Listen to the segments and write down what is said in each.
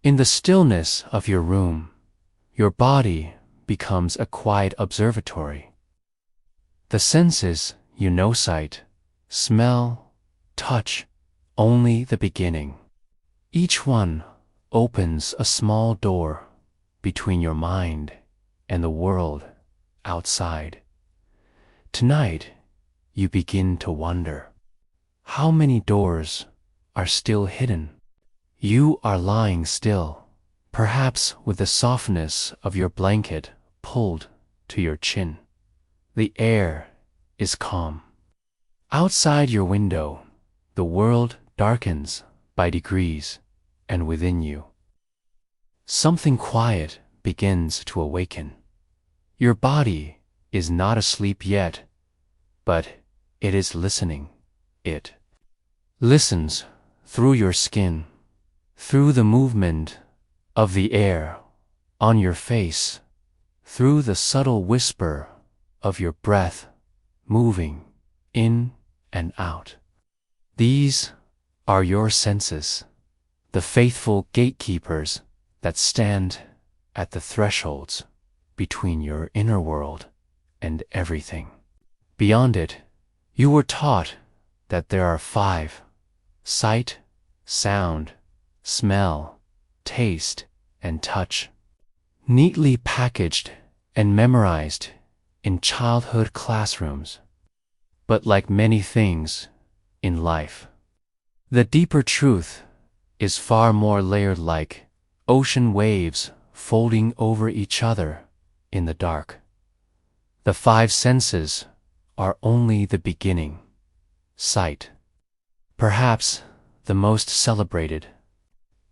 In the stillness of your room, your body becomes a quiet observatory. The senses, sight, smell, touch, only the beginning. Each one opens a small door between your mind and the world outside. Tonight, you begin to wonder, how many doors are still hidden? You are lying still, perhaps with the softness of your blanket pulled to your chin. The air is calm. Outside your window, the world darkens by degrees, and within you, something quiet begins to awaken. Your body is not asleep yet, but it is listening. It listens through your skin, through the movement of the air on your face, through the subtle whisper of your breath moving in and out. These are your senses, the faithful gatekeepers that stand at the thresholds between your inner world and everything. Beyond it, you were taught that there are 5: sight, sound, smell, taste, and touch, neatly packaged and memorized in childhood classrooms. But like many things in life, the deeper truth is far more layered, like ocean waves folding over each other in the dark. The 5 senses are only the beginning. Sight, perhaps the most celebrated,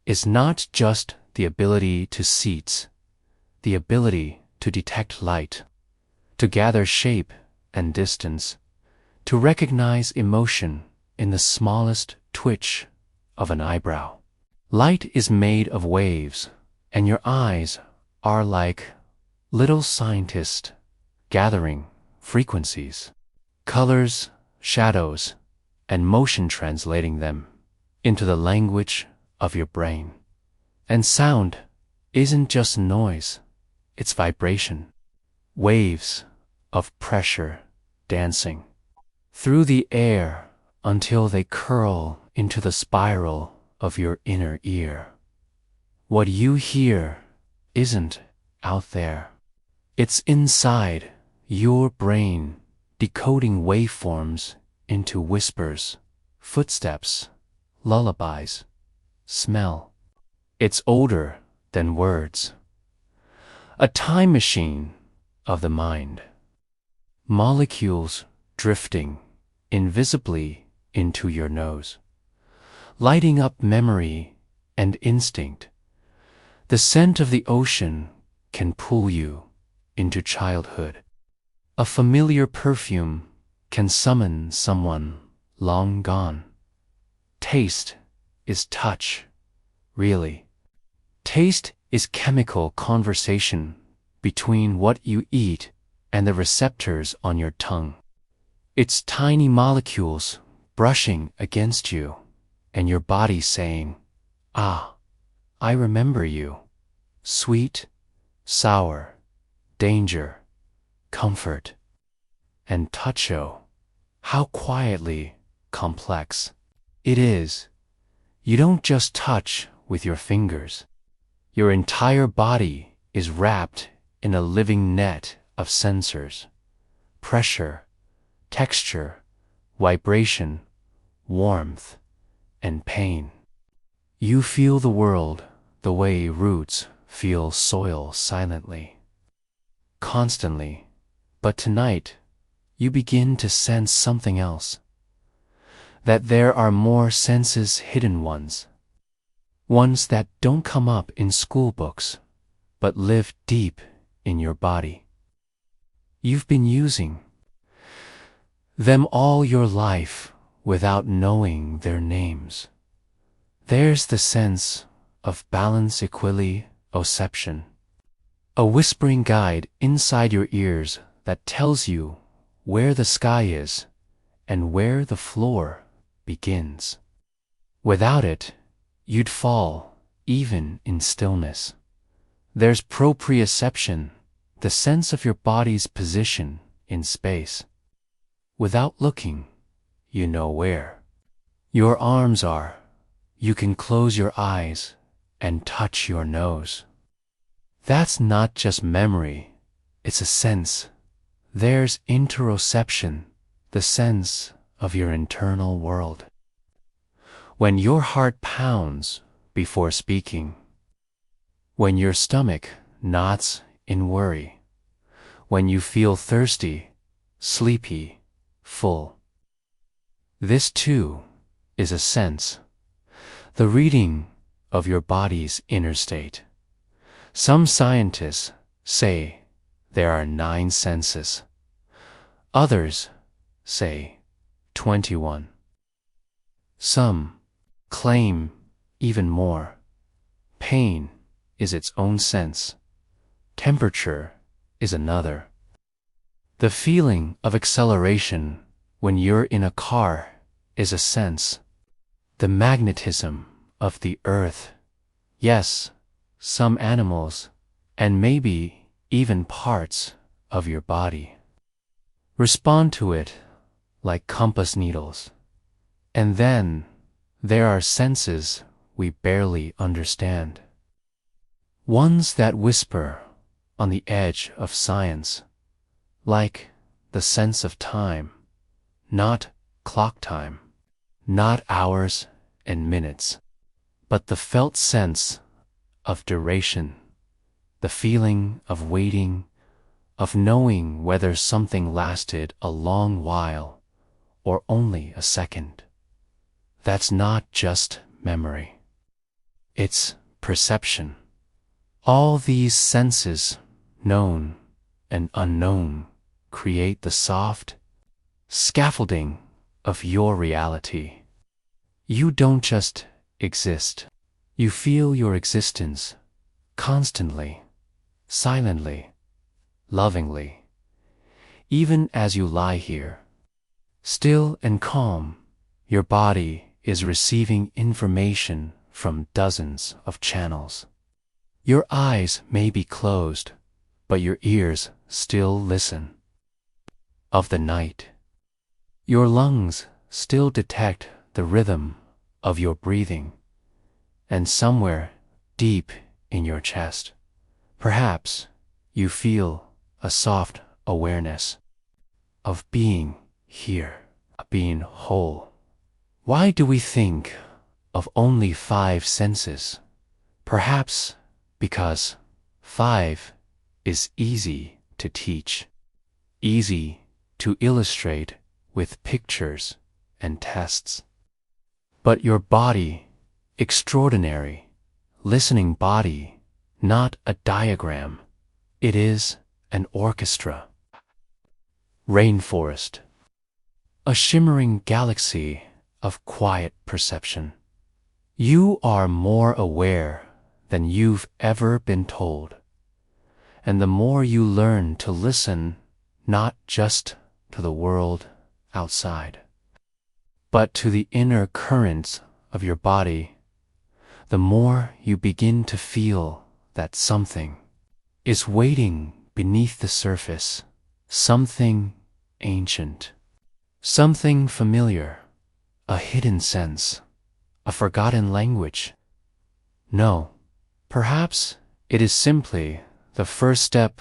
is not just the ability to see, the ability to detect light, to gather shape and distance, to recognize emotion in the smallest twitch of an eyebrow. Light is made of waves, and your eyes are like little scientists gathering frequencies, colors, shadows, and motion, translating them into the language of your brain. And sound isn't just noise, it's vibration, waves of pressure dancing through the air until they curl into the spiral of your inner ear. What you hear isn't out there, it's inside your brain, decoding waveforms into whispers, footsteps, lullabies, smell. It's older than words, a time machine of the mind. Molecules drifting invisibly into your nose, lighting up memory and instinct. The scent of the ocean can pull you into childhood. A familiar perfume can summon someone long gone. Taste is touch, really. Taste is chemical conversation between what you eat and the receptors on your tongue. It's tiny molecules brushing against you, and your body saying, "Ah, I remember you." Sweet, sour, danger, comfort, and touch. Oh, how quietly complex it is. You don't just touch with your fingers. Your entire body is wrapped in a living net of sensors: pressure, texture, vibration, warmth, and pain. You feel the world the way roots feel soil, silently, constantly. But tonight, you begin to sense something else. That there are more senses, hidden ones that don't come up in school books, but live deep in your body. You've been using them all your life without knowing their names. There's the sense of balance, equilibration, a whispering guide inside your ears that tells you where the sky is and where the floor begins. Without it, you'd fall even in stillness. There's proprioception, the sense of your body's position in space. Without looking, you know where your arms are. You can close your eyes and touch your nose. That's not just memory, it's a sense. There's interoception, the sense of your internal world. When your heart pounds before speaking, when your stomach knots in worry, when you feel thirsty, sleepy, full. This too is a sense, the reading of your body's inner state. Some scientists say there are 9 senses. Others say 21. Some claim even more. Pain is its own sense. Temperature is another. The feeling of acceleration when you're in a car is a sense. The magnetism of the earth. Yes, some animals, and maybe even parts of your body, respond to it like compass needles. And then there are senses we barely understand. Ones that whisper on the edge of science, like the sense of time, not clock time, not hours and minutes, but the felt sense of duration, the feeling of waiting, of knowing whether something lasted a long while or only a second. That's not just memory. It's perception. All these senses, known and unknown, create the soft scaffolding of your reality. You don't just exist. You feel your existence constantly, silently, lovingly, even as you lie here. Still and calm, your body is receiving information from dozens of channels. Your eyes may be closed, but your ears still listen. Of the night, your lungs still detect the rhythm of your breathing. And somewhere deep in your chest, perhaps you feel a soft awareness of being here, being whole. Why do we think of only 5 senses? Perhaps because 5 is easy to teach, easy to illustrate with pictures and tests. But your body, extraordinary, listening body, not a diagram. It is an orchestra. Rainforest. A shimmering galaxy of quiet perception. You are more aware than you've ever been told. And the more you learn to listen, not just to the world outside, but to the inner currents of your body, the more you begin to feel that something is waiting beneath the surface, something ancient, something familiar, a hidden sense, a forgotten language. No, perhaps it is simply the first step,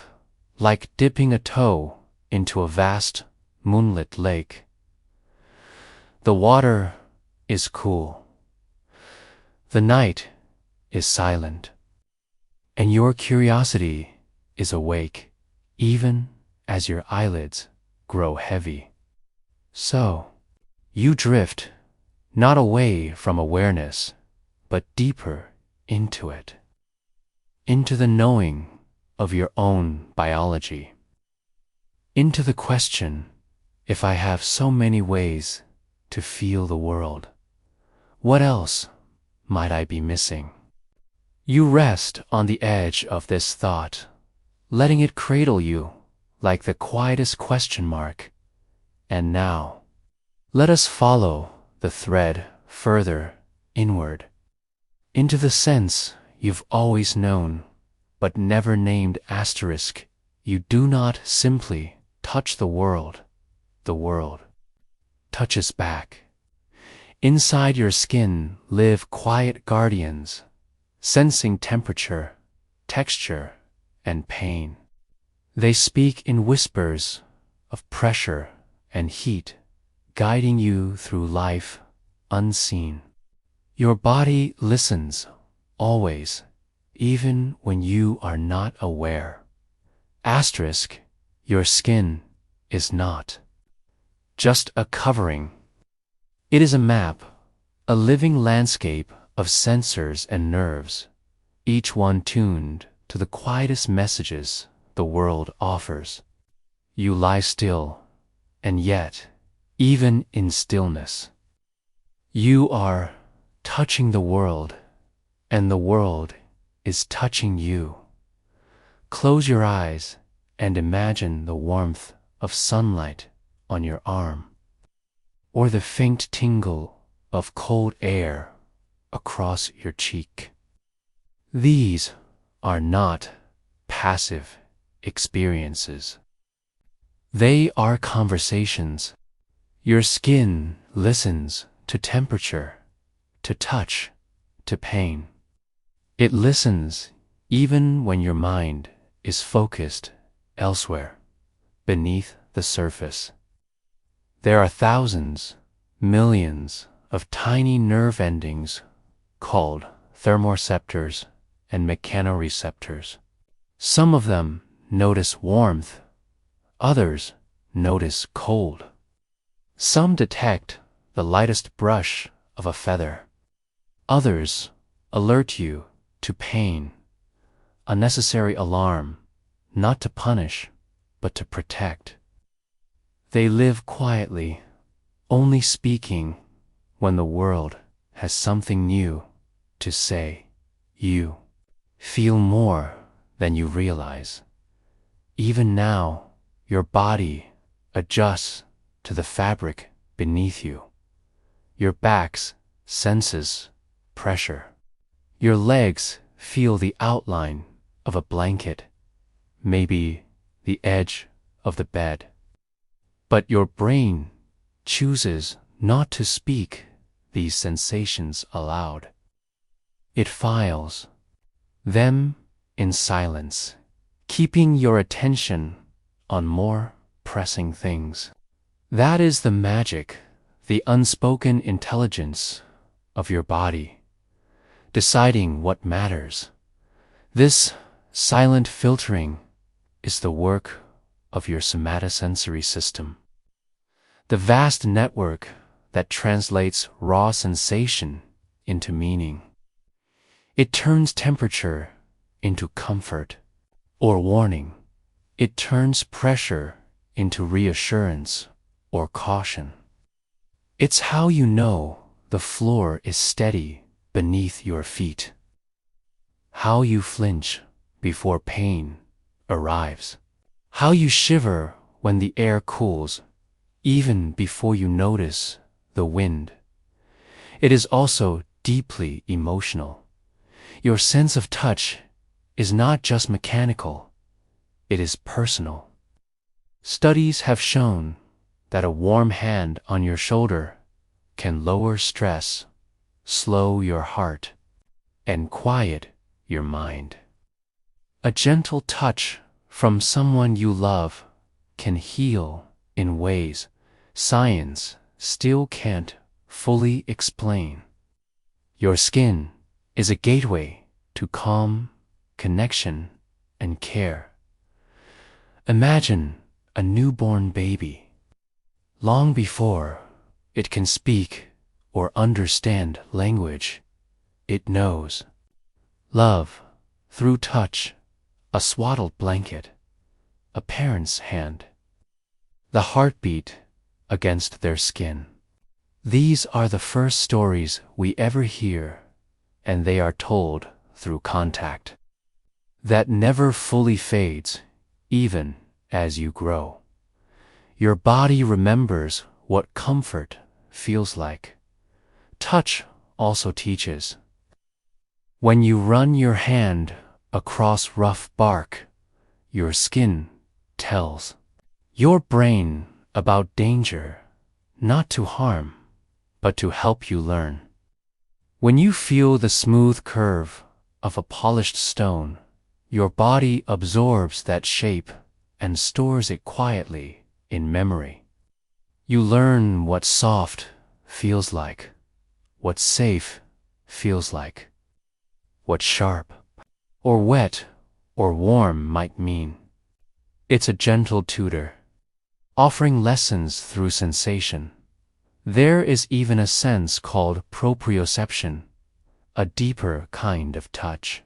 like dipping a toe into a vast moonlit lake. The water is cool. The night is silent, and your curiosity is awake, even as your eyelids grow heavy. So, you drift, not away from awareness, but deeper into it, into the knowing of your own biology, into the question, if I have so many ways to feel the world, what else might I be missing? You rest on the edge of this thought, letting it cradle you like the quietest question mark. And now, let us follow the thread further inward, into the sense you've always known, but never named asterisk. You do not simply touch the world touches back. Inside your skin live quiet guardians, sensing temperature, texture, and pain. They speak in whispers of pressure and heat, guiding you through life unseen. Your body listens, always, even when you are not aware. Asterisk, your skin is not just a covering. It is a map, a living landscape of sensors and nerves, each one tuned to the quietest messages the world offers. You lie still, and yet, even in stillness, you are touching the world, and the world is touching you. Close your eyes and imagine the warmth of sunlight on your arm, or the faint tingle of cold air across your cheek. These are not passive experiences. They are conversations. Your skin listens to temperature, to touch, to pain. It listens even when your mind is focused elsewhere, beneath the surface. There are thousands, millions of tiny nerve endings called thermoreceptors and mechanoreceptors. Some of them notice warmth, others notice cold. Some detect the lightest brush of a feather. Others alert you to pain, a necessary alarm, not to punish, but to protect. They live quietly, only speaking when the world has something new to say. You feel more than you realize. Even now, your body adjusts to the fabric beneath you. Your back senses pressure. Your legs feel the outline of a blanket, maybe the edge of the bed. But your brain chooses not to speak these sensations aloud. It files them in silence, keeping your attention on more pressing things. That is the magic, the unspoken intelligence of your body, deciding what matters. This silent filtering is the work of your somatosensory system, the vast network that translates raw sensation into meaning. It turns temperature into comfort or warning. It turns pressure into reassurance or caution. It's how you know the floor is steady beneath your feet, how you flinch before pain arrives, how you shiver when the air cools, even before you notice the wind. It is also deeply emotional. Your sense of touch is not just mechanical, it is personal. Studies have shown that a warm hand on your shoulder can lower stress, slow your heart, and quiet your mind. A gentle touch from someone you love can heal in ways science still can't fully explain. Your skin is a gateway to calm, connection, and care. Imagine a newborn baby. Long before it can speak or understand language, it knows love through touch, a swaddled blanket, a parent's hand, the heartbeat against their skin. These are the first stories we ever hear, and they are told through contact that never fully fades, even as you grow. Your body remembers what comfort feels like. Touch also teaches. When you run your hand across rough bark, your skin tells your brain about danger, not to harm, but to help you learn. When you feel the smooth curve of a polished stone, your body absorbs that shape and stores it quietly in memory. You learn what soft feels like, what safe feels like, what sharp or wet or warm might mean. It's a gentle tutor, offering lessons through sensation. There is even a sense called proprioception, a deeper kind of touch,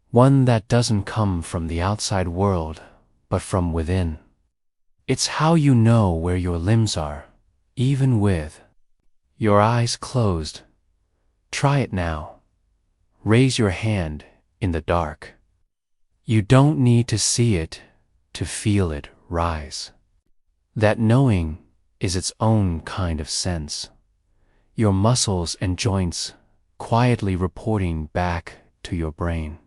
one that doesn't come from the outside world, but from within. It's how you know where your limbs are, even with your eyes closed. Try it now. Raise your hand in the dark. You don't need to see it to feel it rise. That knowing is its own kind of sense. Your muscles and joints quietly reporting back to your brain,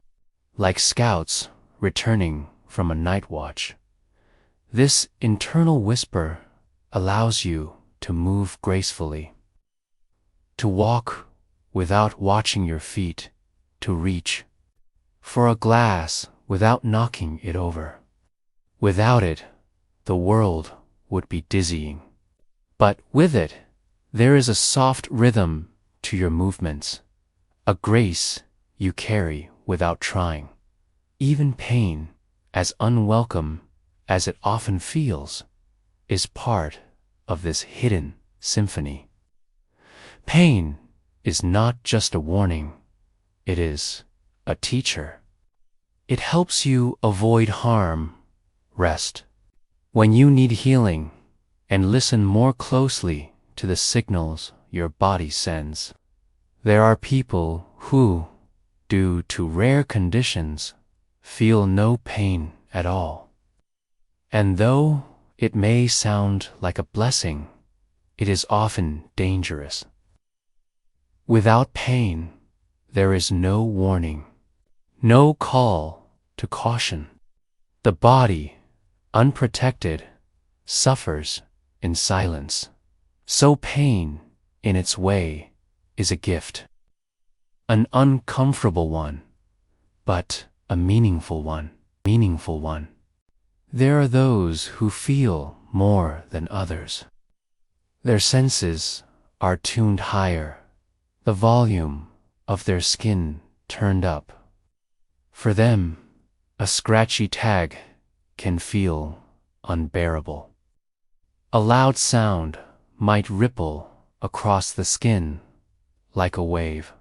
like scouts returning from a night watch. This internal whisper allows you to move gracefully, to walk without watching your feet, to reach for a glass without knocking it over. Without it, the world would be dizzying. But with it, there is a soft rhythm to your movements, a grace you carry without trying. Even pain, as unwelcome as it often feels, is part of this hidden symphony. Pain is not just a warning, it is a teacher. It helps you avoid harm, rest when you need healing, and listen more closely to the signals your body sends. There are people who, due to rare conditions, feel no pain at all. And though it may sound like a blessing, it is often dangerous. Without pain, there is no warning, no call to caution. The body, unprotected, suffers in silence. So pain, in its way, is a gift. An uncomfortable one, but a meaningful one. There are those who feel more than others. Their senses are tuned higher, the volume of their skin turned up. For them, a scratchy tag can feel unbearable. A loud sound might ripple across the skin like a wave.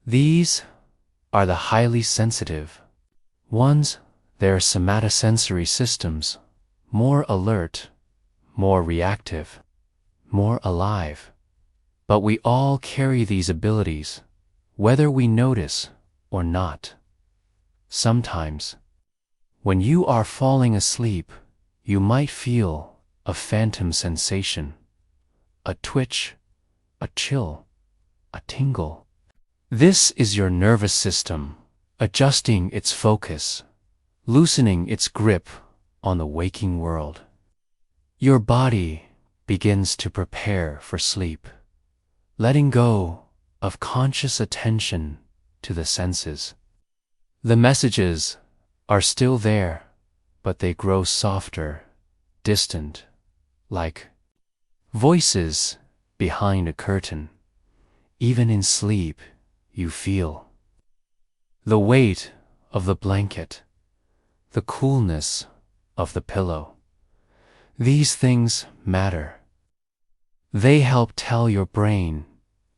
These are the highly sensitive ones. Their somatosensory systems more alert, more reactive, more alive. But we all carry these abilities, whether we notice or not. Sometimes, when you are falling asleep, you might feel a phantom sensation, a twitch, a chill, a tingle. This is your nervous system adjusting its focus, loosening its grip on the waking world. Your body begins to prepare for sleep, letting go of conscious attention to the senses. The messages are still there, but they grow softer, distant, like voices behind a curtain. Even in sleep, you feel the weight of the blanket, the coolness of the pillow. These things matter. They help tell your brain,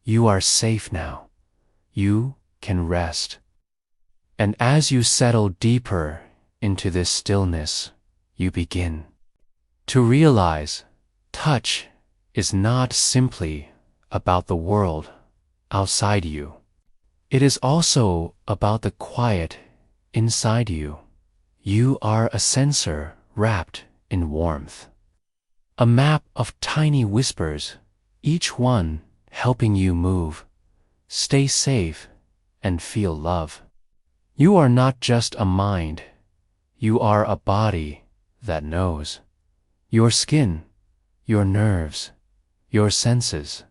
you are safe now. You can rest. And as you settle deeper into this stillness, you begin to realize touch is not simply about the world outside you. It is also about the quiet inside you. You are a sensor wrapped in warmth, a map of tiny whispers, each one helping you move, stay safe, and feel love. You are not just a mind, you are a body that knows. Your skin, your nerves, your senses.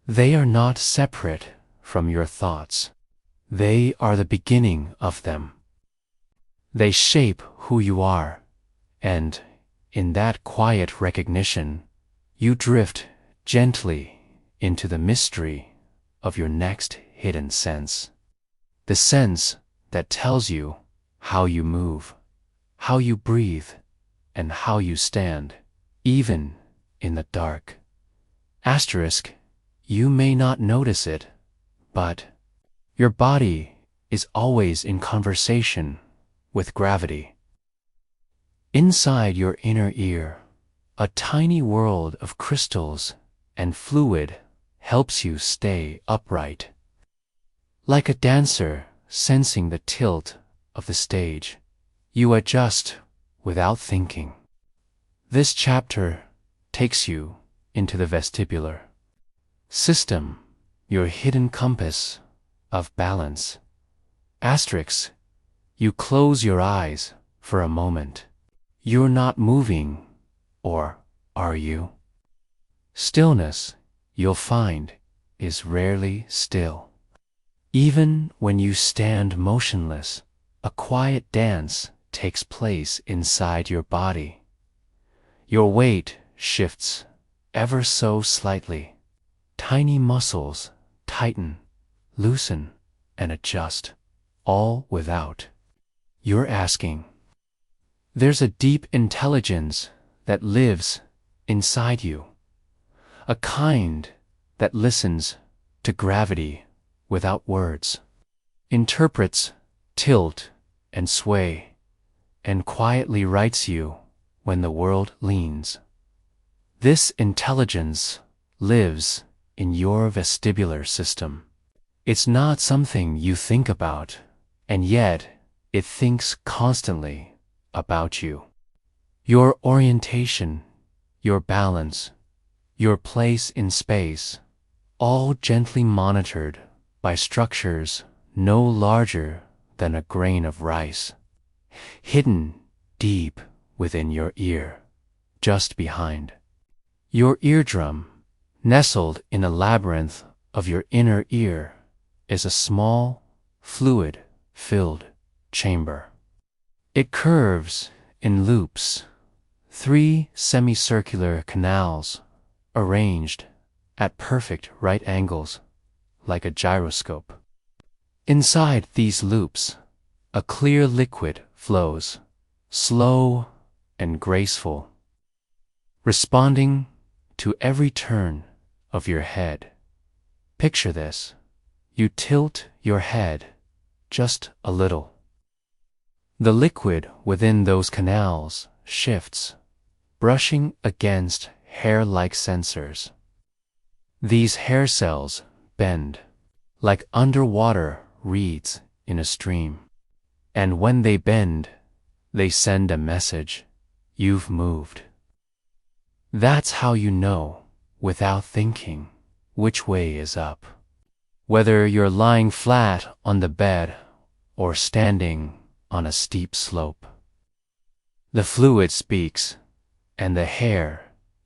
They are not separate from your thoughts. They are the beginning of them. They shape who you are, and in that quiet recognition, you drift gently into the mystery of your next hidden sense. The sense that tells you how you move, how you breathe, and how you stand, even in the dark. Asterisk, you may not notice it, but your body is always in conversation with gravity. Inside your inner ear, a tiny world of crystals and fluid helps you stay upright. Like a dancer sensing the tilt of the stage, you adjust without thinking. This chapter takes you into the vestibular system, your hidden compass of balance. Asterisk, you close your eyes for a moment. You're not moving, or are you? Stillness, you'll find, is rarely still. Even when you stand motionless, a quiet dance takes place inside your body. Your weight shifts ever so slightly. Tiny muscles tighten, loosen, and adjust, all without your asking. There's a deep intelligence that lives inside you, a kind that listens to gravity without words, interprets tilt and sway, and quietly rights you when the world leans. This intelligence lives in your vestibular system. It's not something you think about, and yet it thinks constantly about you. Your orientation, your balance, your place in space, all gently monitored by structures no larger than a grain of rice, hidden deep within your ear, just behind. Your eardrum, nestled in a labyrinth of your inner ear, is a small, fluid-filled chamber. It curves in loops, 3 semicircular canals arranged at perfect right angles like a gyroscope. Inside these loops, a clear liquid flows, slow and graceful, responding to every turn of your head. Picture this. You tilt your head just a little. The liquid within those canals shifts, brushing against hair-like sensors. These hair cells bend like underwater reeds in a stream. And when they bend, they send a message. You've moved. That's how you know, without thinking, which way is up. Whether you're lying flat on the bed or standing on a steep slope. The fluid speaks, and the hair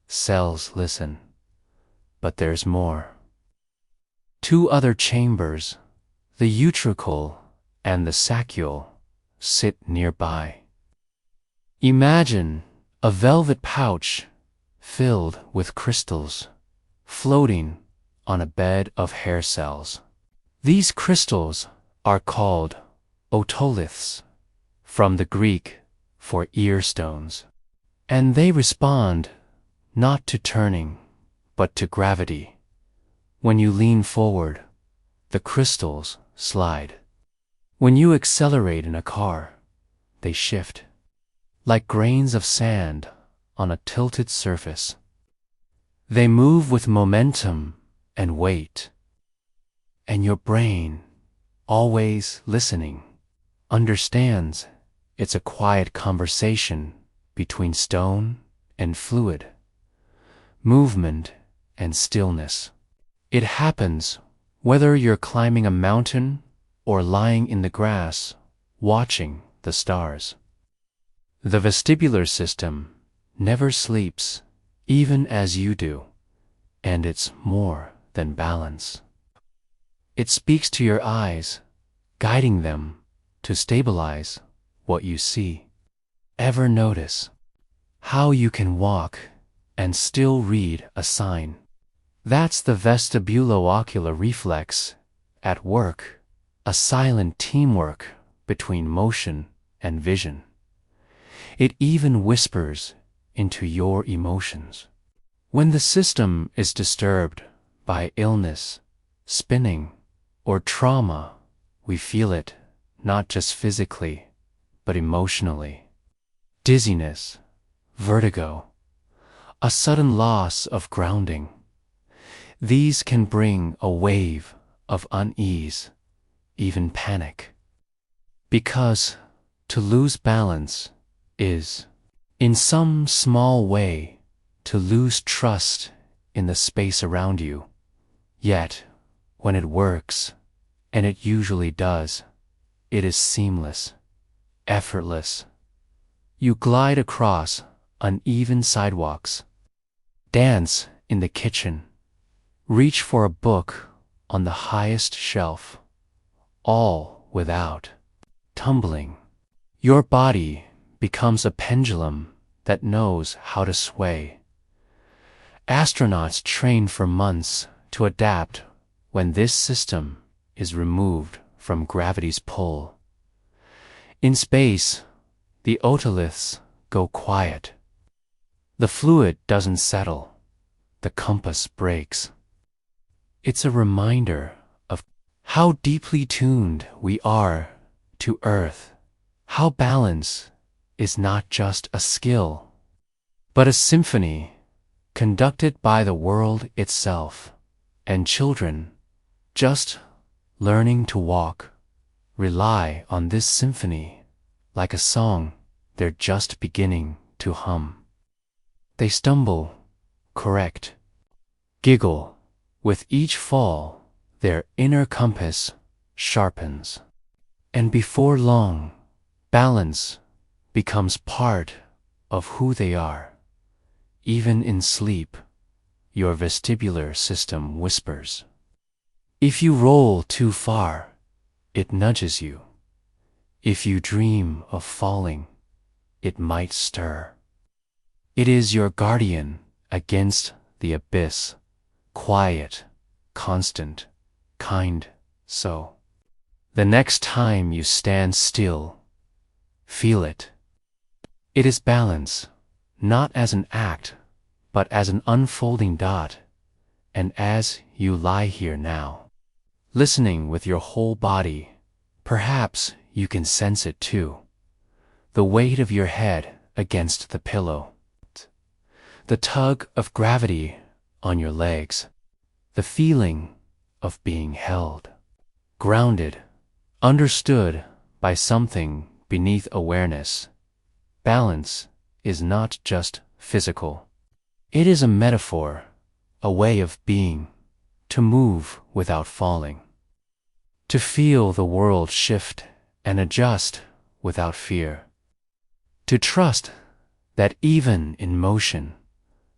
cells listen. But there's more. 2 other chambers, the utricle and the saccule, sit nearby. Imagine a velvet pouch filled with crystals, floating on a bed of hair cells. These crystals are called otoliths, from the Greek for ear stones, and they respond not to turning, but to gravity. When you lean forward, the crystals slide. When you accelerate in a car, they shift, like grains of sand on a tilted surface. They move with momentum and weight, and your brain, always listening, understands it's a quiet conversation between stone and fluid, movement and stillness. It happens whether you're climbing a mountain or lying in the grass, watching the stars. The vestibular system never sleeps, even as you do, and it's more than balance. It speaks to your eyes, guiding them to stabilize what you see. Ever notice how you can walk and still read a sign? That's the vestibulo-ocular reflex at work, a silent teamwork between motion and vision. It even whispers into your emotions. When the system is disturbed by illness, spinning, or trauma, we feel it not just physically, but emotionally. Dizziness, vertigo, a sudden loss of grounding. These can bring a wave of unease, even panic. Because to lose balance is, in some small way, to lose trust in the space around you. Yet, when it works, and it usually does, it is seamless, effortless. You glide across uneven sidewalks, dance in the kitchen, reach for a book on the highest shelf, all without tumbling. Your body becomes a pendulum that knows how to sway. Astronauts train for months to adapt when this system is removed from gravity's pull. In space, the otoliths go quiet. The fluid doesn't settle. The compass breaks. It's a reminder of how deeply tuned we are to Earth, how balance is not just a skill, but a symphony conducted by the world itself. And children, just learning to walk, rely on this symphony like a song they're just beginning to hum. They stumble, correct, giggle. With each fall, their inner compass sharpens. And before long, balance becomes part of who they are. Even in sleep, your vestibular system whispers. If you roll too far, it nudges you. If you dream of falling, it might stir. It is your guardian against the abyss, quiet, constant, kind. So, the next time you stand still, feel it. It is balance, not as an act, but as an unfolding dot. And as you lie here now, listening with your whole body, perhaps you can sense it too. The weight of your head against the pillow, the tug of gravity on your legs, the feeling of being held, grounded, understood by something beneath awareness. Balance is not just physical. It is a metaphor, a way of being, to move without falling, to feel the world shift and adjust without fear, to trust that even in motion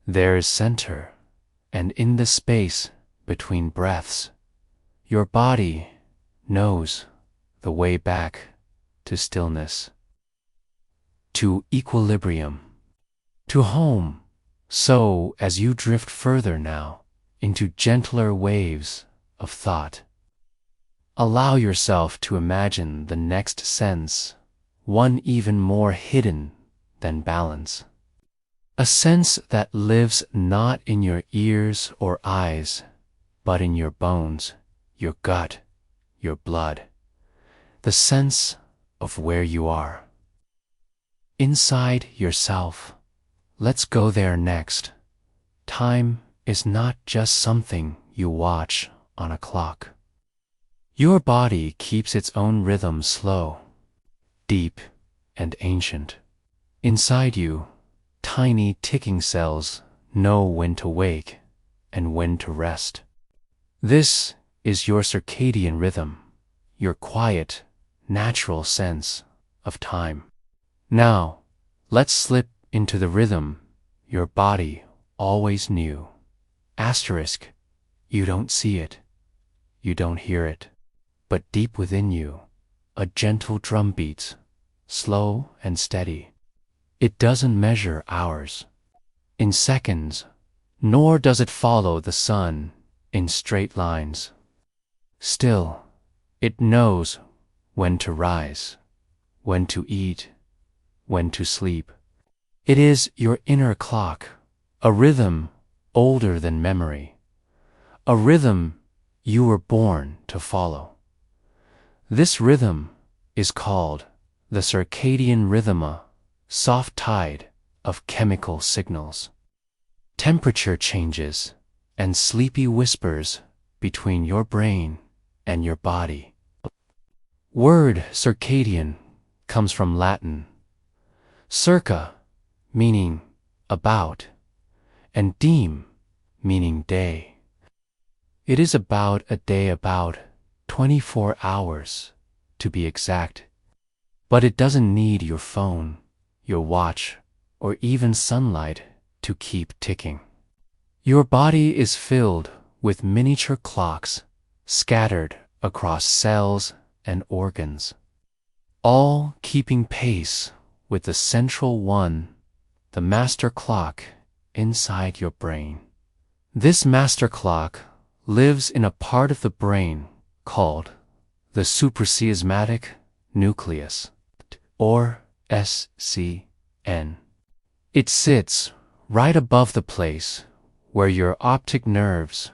there is center, and in the space between breaths, your body knows the way back to stillness, to equilibrium, to home. So, as you drift further now into gentler waves of thought, allow yourself to imagine the next sense, one even more hidden than balance. A sense that lives not in your ears or eyes, but in your bones, your gut, your blood. The sense of where you are. Inside yourself. Let's go there next. Time is not just something you watch on a clock. Your body keeps its own rhythm, slow, deep, and ancient. Inside you, tiny ticking cells know when to wake and when to rest. This is your circadian rhythm, your quiet, natural sense of time. Now, let's slip into the rhythm your body always knew. Asterisk, you don't see it, you don't hear it, but deep within you, a gentle drum beats, slow and steady. It doesn't measure hours in seconds, nor does it follow the sun in straight lines. Still, it knows when to rise, when to eat, when to sleep. It is your inner clock, a rhythm older than memory, a rhythm you were born to follow. This rhythm is called the circadian rhythm, a soft tide of chemical signals. Temperature changes and sleepy whispers between your brain and your body. Word circadian comes from Latin circa, meaning about, and diem, meaning day. It is about a day, about 24 hours to be exact. But it doesn't need your phone, your watch, or even sunlight to keep ticking. Your body is filled with miniature clocks scattered across cells and organs, all keeping pace with the central one, the master clock inside your brain. This master clock lives in a part of the brain called the suprachiasmatic nucleus, or SCN. It sits right above the place where your optic nerves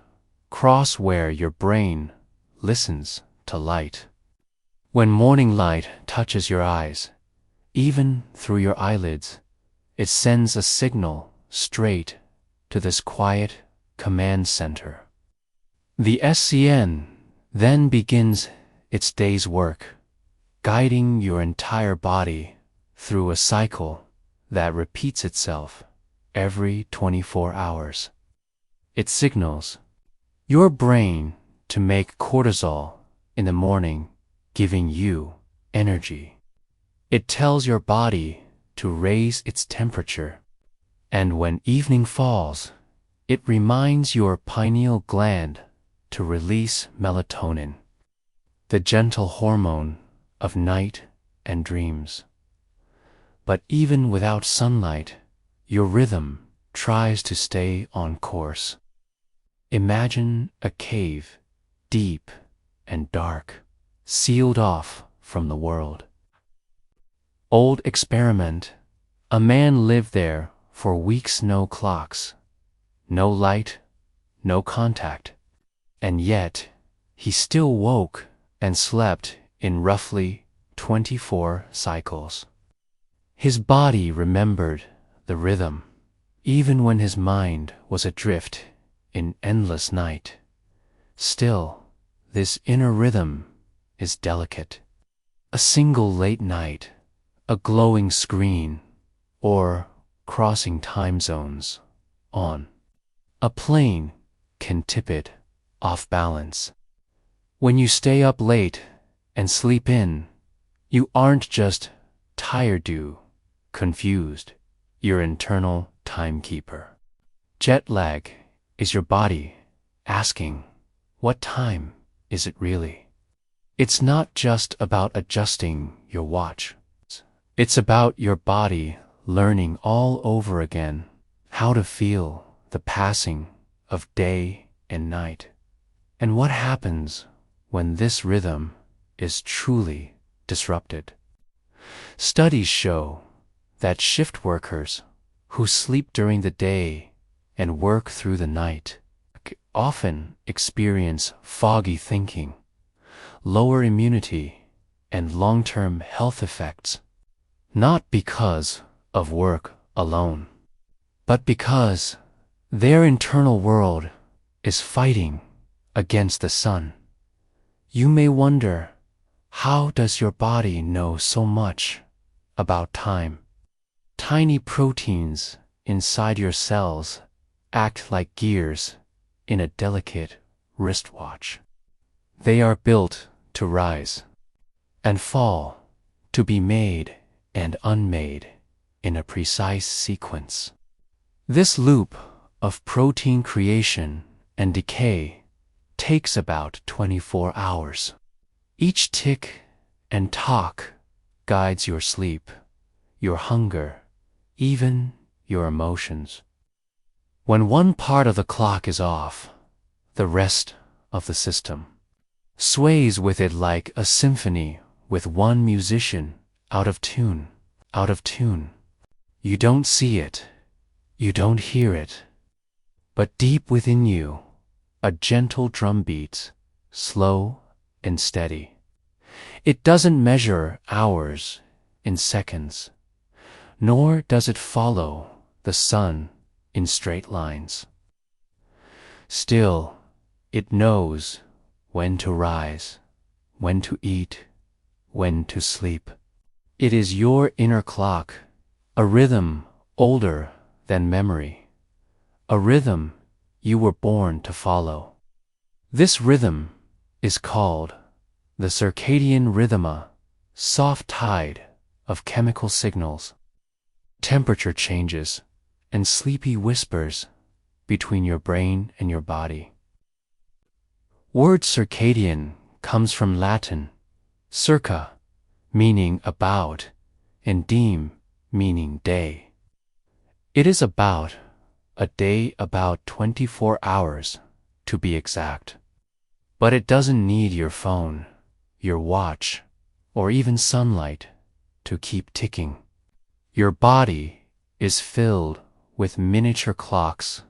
cross, where your brain listens to light. When morning light touches your eyes, even through your eyelids, it sends a signal straight to this quiet command center. The SCN then begins its day's work, guiding your entire body through a cycle that repeats itself every 24 hours. It signals your brain to make cortisol in the morning, giving you energy. It tells your body to raise its temperature, and when evening falls, it reminds your pineal gland to release melatonin, the gentle hormone of night and dreams. But even without sunlight, your rhythm tries to stay on course. Imagine a cave, deep and dark, sealed off from the world. Old experiment. A man lived there for weeks, no clocks, no light, no contact, and yet he still woke and slept in roughly 24 cycles. His body remembered the rhythm, even when his mind was adrift in endless night. Still, this inner rhythm is delicate. A single late night, a glowing screen, or crossing time zones on a plane can tip it off balance. When you stay up late and sleep in, you aren't just tired, you confused, your internal timekeeper. Jet lag is your body asking, what time is it really? It's not just about adjusting your watch. It's about your body learning all over again how to feel the passing of day and night. And what happens when this rhythm is truly disrupted? Studies show that shift workers who sleep during the day and work through the night often experience foggy thinking, lower immunity, and long-term health effects, not because of work alone, but because their internal world is fighting against the sun. You may wonder, how does your body know so much about time? Tiny proteins inside your cells act like gears in a delicate wristwatch. They are built to rise and fall, to be made and unmade in a precise sequence. This loop of protein creation and decay takes about 24 hours. Each tick and tock guides your sleep, your hunger, even your emotions. When one part of the clock is off, the rest of the system sways with it like a symphony with one musician out of tune, out of tune. You don't see it, you don't hear it, but deep within you, a gentle drum beats, slow and steady. It doesn't measure hours in seconds, nor does it follow the sun in straight lines. Still, it knows when to rise, when to eat, when to sleep. It is your inner clock, a rhythm older than memory, a rhythm you were born to follow. This rhythm is called the circadian rhythm, a soft tide of chemical signals, temperature changes, and sleepy whispers between your brain and your body. Word circadian comes from Latin circa, meaning about, and diem, meaning day. It is about a day, about 24 hours to be exact. But it doesn't need your phone, your watch, or even sunlight to keep ticking. Your body is filled with miniature clocks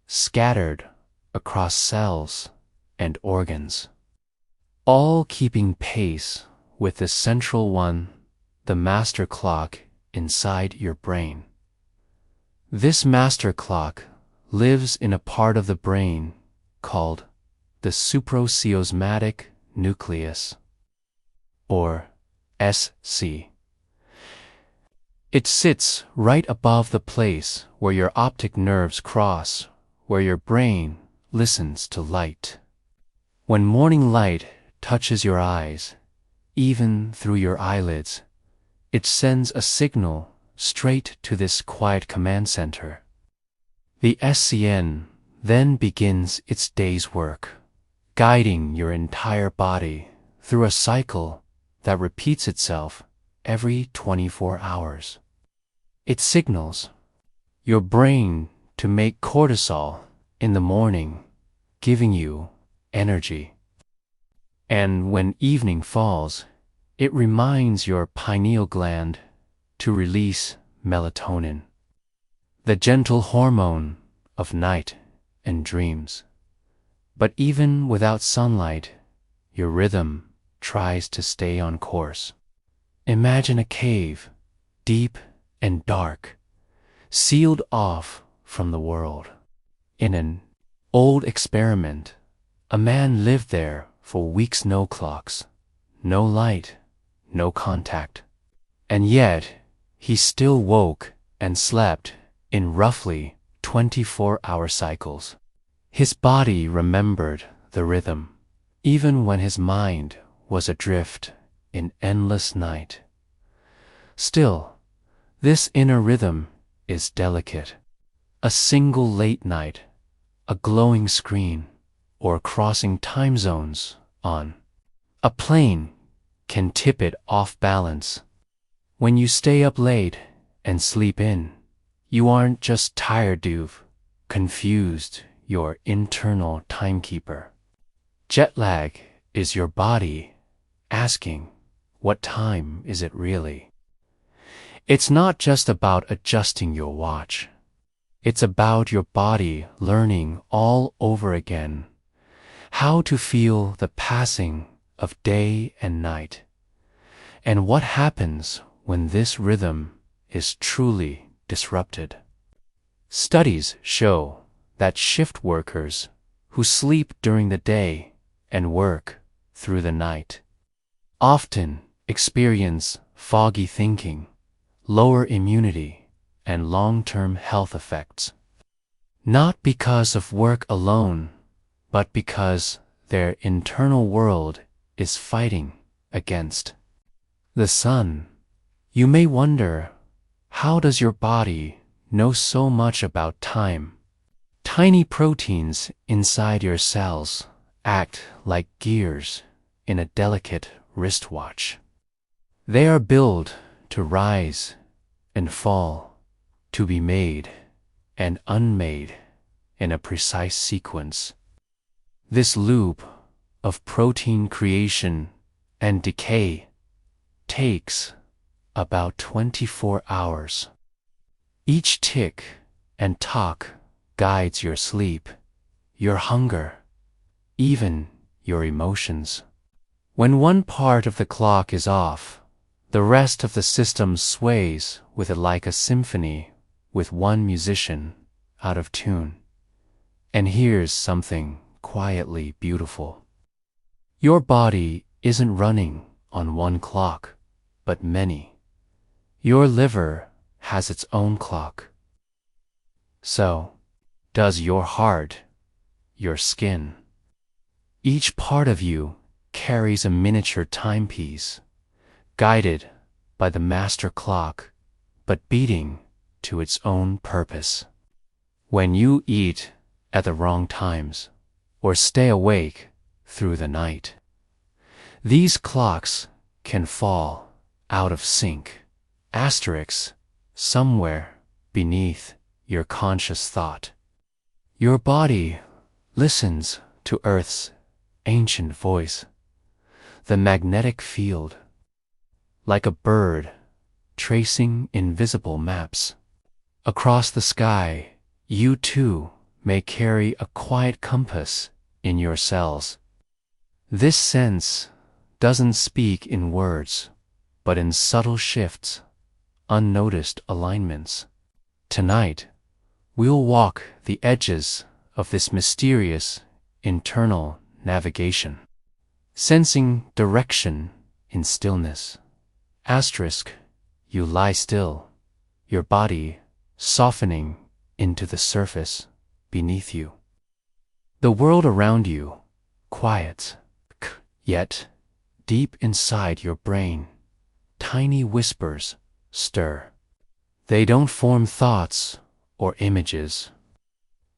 scattered across cells and organs, all keeping pace with the central one, the master clock inside your brain. This master clock lives in a part of the brain called the suprachiasmatic nucleus, or SC. It sits right above the place where your optic nerves cross, where your brain listens to light. When morning light touches your eyes, even through your eyelids, it sends a signal straight to this quiet command center. The SCN then begins its day's work, guiding your entire body through a cycle that repeats itself every 24 hours. It signals your brain to make cortisol in the morning, giving you energy. And when evening falls, it reminds your pineal gland to release melatonin, the gentle hormone of night and dreams. But even without sunlight, your rhythm tries to stay on course. Imagine a cave, deep and dark, sealed off from the world. In an old experiment, a man lived there for weeks, no clocks, no light, no contact. And yet, he still woke and slept in roughly 24-hour cycles. His body remembered the rhythm, even when his mind was adrift in endless night. Still, this inner rhythm is delicate. A single late night, a glowing screen, or crossing time zones on a plane can tip it off balance. When you stay up late and sleep in, you aren't just tired, you've confused your internal timekeeper. Jet lag is your body asking, what time is it really? It's not just about adjusting your watch. It's about your body learning all over again how to feel the passing of day and night, and what happens when this rhythm is truly disrupted. Studies show that shift workers who sleep during the day and work through the night often experience foggy thinking, lower immunity, and long-term health effects. Not because of work alone, but because their internal world is fighting against the sun. You may wonder, how does your body know so much about time? Tiny proteins inside your cells act like gears in a delicate wristwatch. They are built to rise and fall, to be made and unmade in a precise sequence. This loop of protein creation and decay takes about 24 hours. Each tick and tock guides your sleep, your hunger, even your emotions. When one part of the clock is off, the rest of the system sways with it like a symphony with one musician out of tune. And here's something quietly beautiful. Your body isn't running on one clock, but many. Your liver has its own clock. So does your heart, your skin. Each part of you carries a miniature timepiece, guided by the master clock, but beating to its own purpose. When you eat at the wrong times, or stay awake through the night, these clocks can fall out of sync. Asterisks somewhere beneath your conscious thought. Your body listens to Earth's ancient voice, the magnetic field, like a bird tracing invisible maps. Across the sky, you too may carry a quiet compass in your cells. This sense doesn't speak in words, but in subtle shifts, unnoticed alignments. Tonight, we'll walk the edges of this mysterious internal navigation, sensing direction in stillness. Asterisk, you lie still, your body softening into the surface beneath you. The world around you quiets, yet deep inside your brain, tiny whispers stir. They don't form thoughts or images.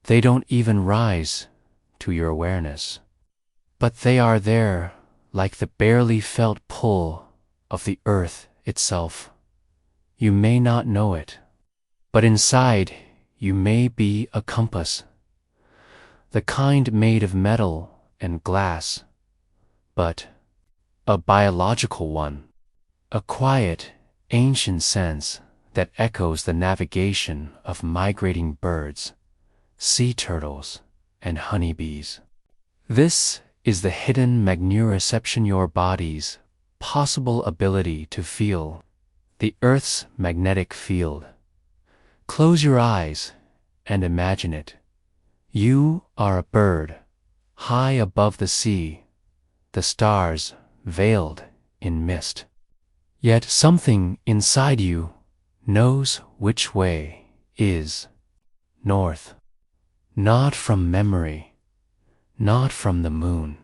They don't even rise to your awareness. But they are there like the barely felt pull of the earth itself. You may not know it, but inside you may be a compass, the kind made of metal and glass, but a biological one, a quiet, ancient sense that echoes the navigation of migrating birds, sea turtles, and honeybees. This is the hidden magneroception, your body's possible ability to feel the Earth's magnetic field. Close your eyes and imagine it. You are a bird, high above the sea, the stars veiled in mist. Yet something inside you knows which way is north. Not from memory, not from the moon,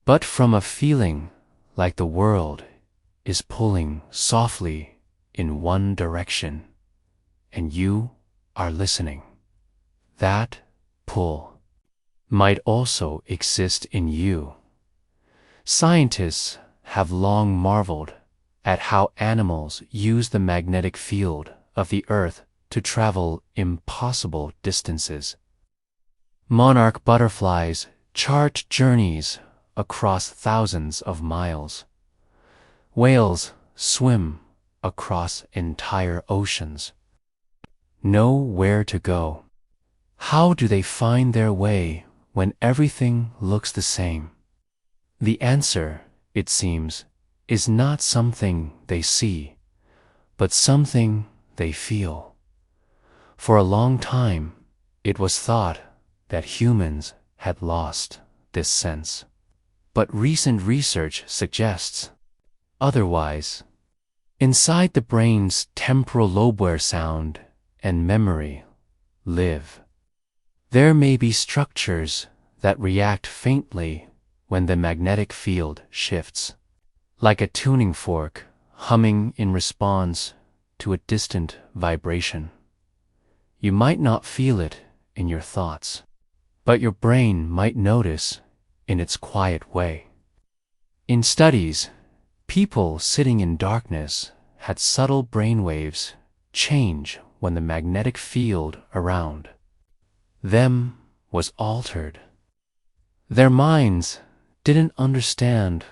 but from a feeling like the world is pulling softly in one direction, and you are listening. That pull might also exist in you. Scientists have long marveled at how animals use the magnetic field of the Earth to travel impossible distances. Monarch butterflies chart journeys across thousands of miles. Whales swim across entire oceans. Know where to go. How do they find their way when everything looks the same? The answer, it seems, is not something they see, but something they feel. For a long time, it was thought that humans had lost this sense. But recent research suggests otherwise. Inside the brain's temporal lobe where sound and memory live, there may be structures that react faintly when the magnetic field shifts, like a tuning fork humming in response to a distant vibration. You might not feel it in your thoughts, but your brain might notice in its quiet way. In studies, people sitting in darkness had subtle brainwaves change when the magnetic field around them was altered. Their minds didn't understand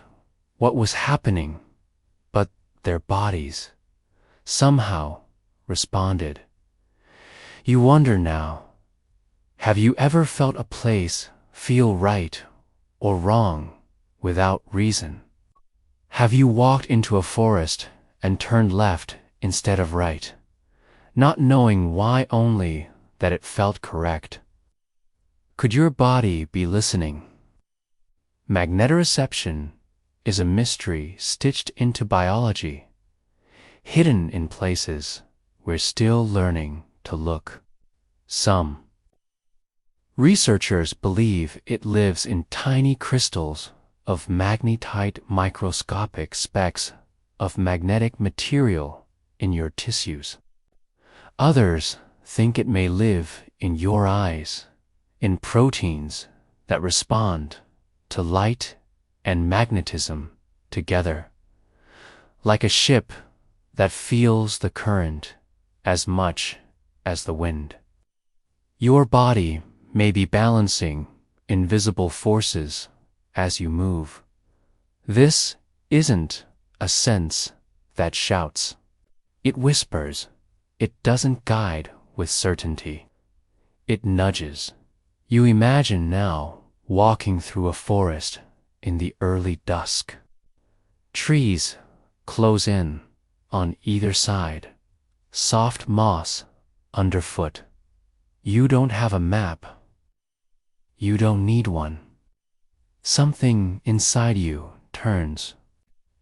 what was happening, but their bodies somehow responded. You wonder now, have you ever felt a place feel right or wrong without reason? Have you walked into a forest and turned left instead of right, not knowing why, only that it felt correct? Could your body be listening? Magnetoreception is a mystery stitched into biology, hidden in places we're still learning to look. Some researchers believe it lives in tiny crystals of magnetite, microscopic specks of magnetic material in your tissues. Others think it may live in your eyes, in proteins that respond to light and magnetism together, like a ship that feels the current as much as the wind. Your body may be balancing invisible forces as you move. This isn't a sense that shouts. It whispers. It doesn't guide with certainty. It nudges. You imagine now walking through a forest in the early dusk. Trees close in on either side, soft moss underfoot. You don't have a map. You don't need one. Something inside you turns.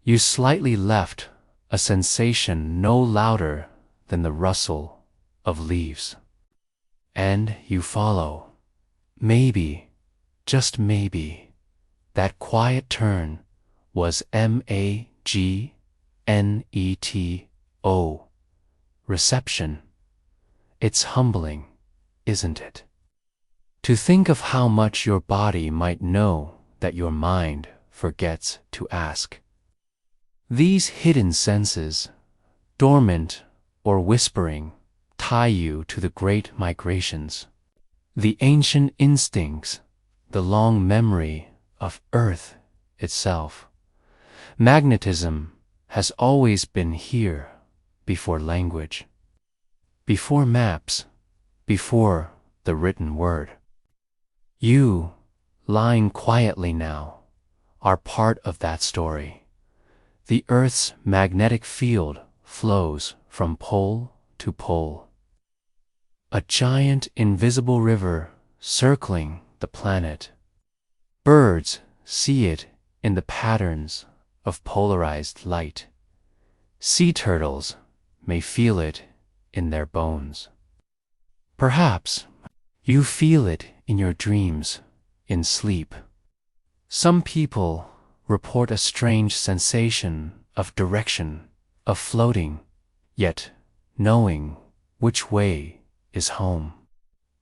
You slightly left, a sensation no louder than the rustle of leaves. And you follow. Maybe, just maybe, that quiet turn was magneto, reception. It's humbling, isn't it? To think of how much your body might know that your mind forgets to ask. These hidden senses, dormant or whispering, tie you to the great migrations, the ancient instincts, the long memory of Earth itself. Magnetism has always been here, before language, before maps, before the written word. You, lying quietly now, are part of that story. The Earth's magnetic field flows from pole to pole. A giant invisible river circling the planet. Birds see it in the patterns of polarized light. Sea turtles may feel it in their bones. Perhaps you feel it in your dreams, in sleep. Some people report a strange sensation of direction, of floating, yet knowing which way is home.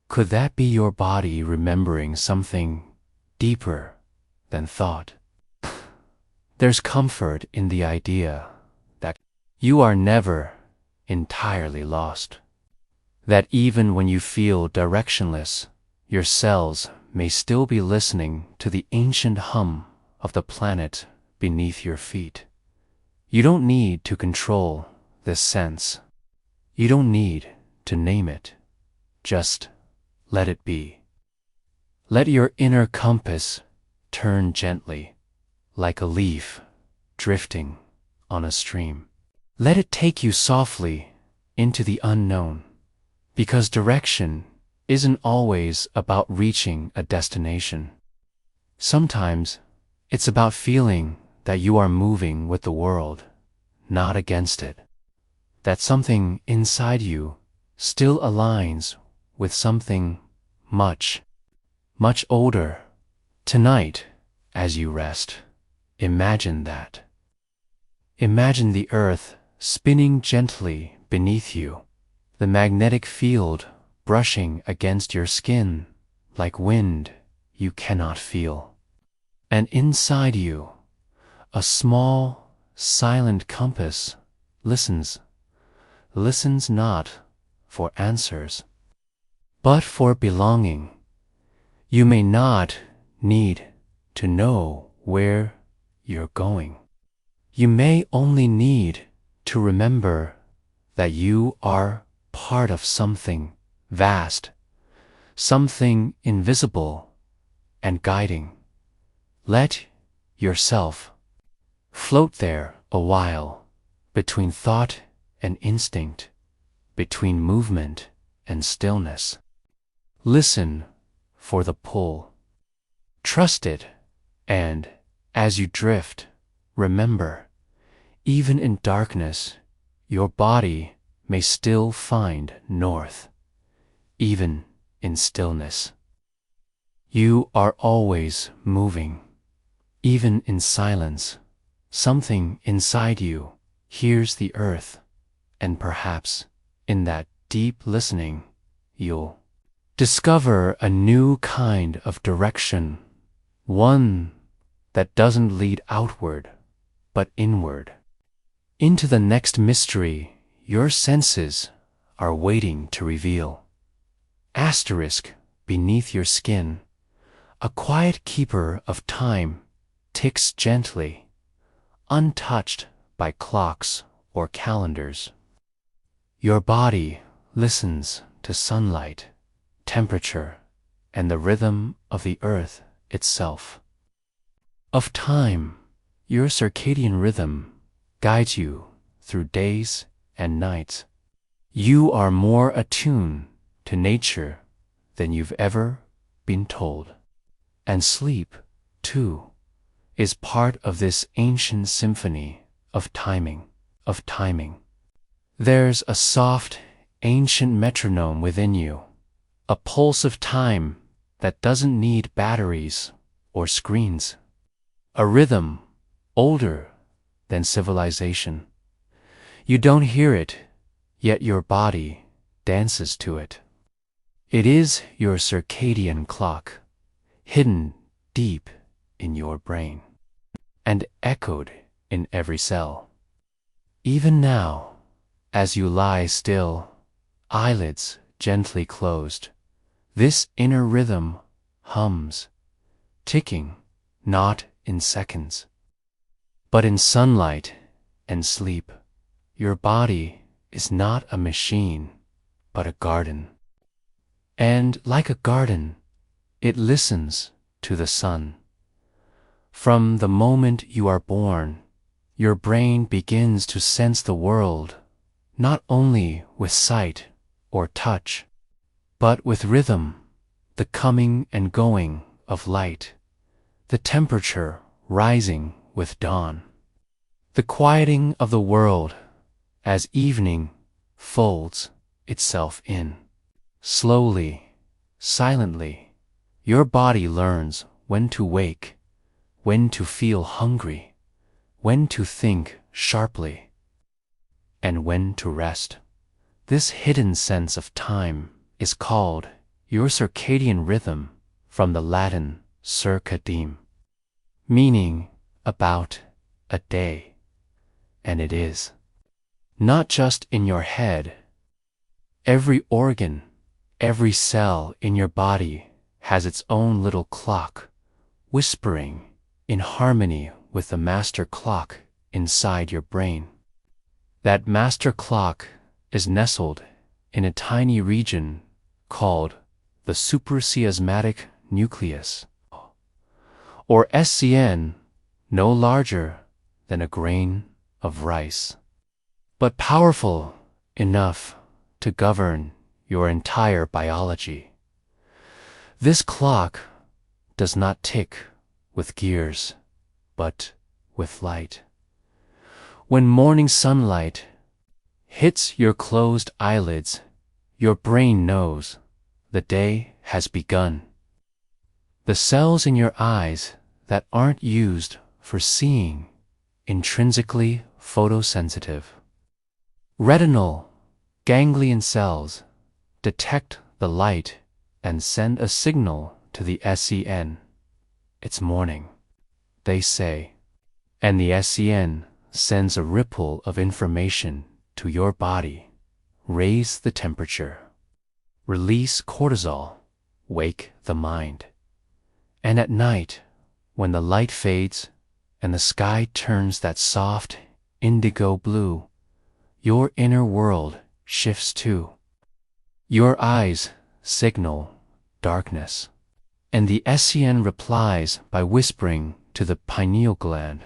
Could that be your body remembering something deeper than thought? There's comfort in the idea that you are never entirely lost. That even when you feel directionless, your cells may still be listening to the ancient hum of the planet beneath your feet. You don't need to control this sense. You don't need to name it. Just let it be. Let your inner compass turn gently, like a leaf drifting on a stream. Let it take you softly into the unknown, because direction isn't always about reaching a destination. Sometimes it's about feeling that you are moving with the world, not against it. That something inside you still aligns with something much, much older. Tonight, as you rest, imagine that. Imagine the earth spinning gently beneath you, the magnetic field brushing against your skin like wind you cannot feel. And inside you, a small, silent compass listens not for answers, but for belonging. You may not need to know where you're going. You may only need to remember that you are part of something vast, something invisible and guiding. Let yourself float there a while, between thought and instinct, between movement and stillness. Listen for the pull. Trust it, and as you drift, remember, even in darkness, your body may still find north, even in stillness. You are always moving. Even in silence, something inside you hears the earth, and perhaps in that deep listening, you'll discover a new kind of direction, one that doesn't lead outward, but inward, into the next mystery your senses are waiting to reveal. Asterisk beneath your skin, a quiet keeper of time ticks gently, untouched by clocks or calendars. Your body listens to sunlight, temperature, and the rhythm of the earth itself. Of time, your circadian rhythm guides you through days and nights. You are more attuned to nature than you've ever been told. And sleep, too, is part of this ancient symphony of timing. There's a soft, ancient metronome within you, a pulse of time that doesn't need batteries or screens, a rhythm older than civilization. You don't hear it, yet your body dances to it. It is your circadian clock, hidden deep in your brain, and echoed in every cell. Even now, as you lie still, eyelids gently closed, this inner rhythm hums, ticking not in seconds, but in sunlight and sleep. Your body is not a machine, but a garden. And like a garden, it listens to the sun. From the moment you are born, your brain begins to sense the world, not only with sight or touch, but with rhythm, the coming and going of light, the temperature rising with dawn, the quieting of the world as evening folds itself in. Slowly, silently, your body learns when to wake, when to feel hungry, when to think sharply, and when to rest. This hidden sense of time is called your circadian rhythm, from the Latin circa diem, meaning about a day. And it is not just in your head. Every organ, every cell in your body has its own little clock, whispering in harmony with the master clock inside your brain. That master clock is nestled in a tiny region called the suprachiasmatic nucleus, or SCN, no larger than a grain of rice, but powerful enough to govern your entire biology. This clock does not tick with gears, but with light. When morning sunlight hits your closed eyelids, your brain knows the day has begun. The cells in your eyes that aren't used for seeing, intrinsically photosensitive. Retinal ganglion cells detect the light and send a signal to the SCN. It's morning, they say, and the SCN sends a ripple of information to your body. Raise the temperature, release cortisol, wake the mind. And at night, when the light fades and the sky turns that soft indigo blue, your inner world shifts too. Your eyes signal darkness, and the SCN replies by whispering to the pineal gland,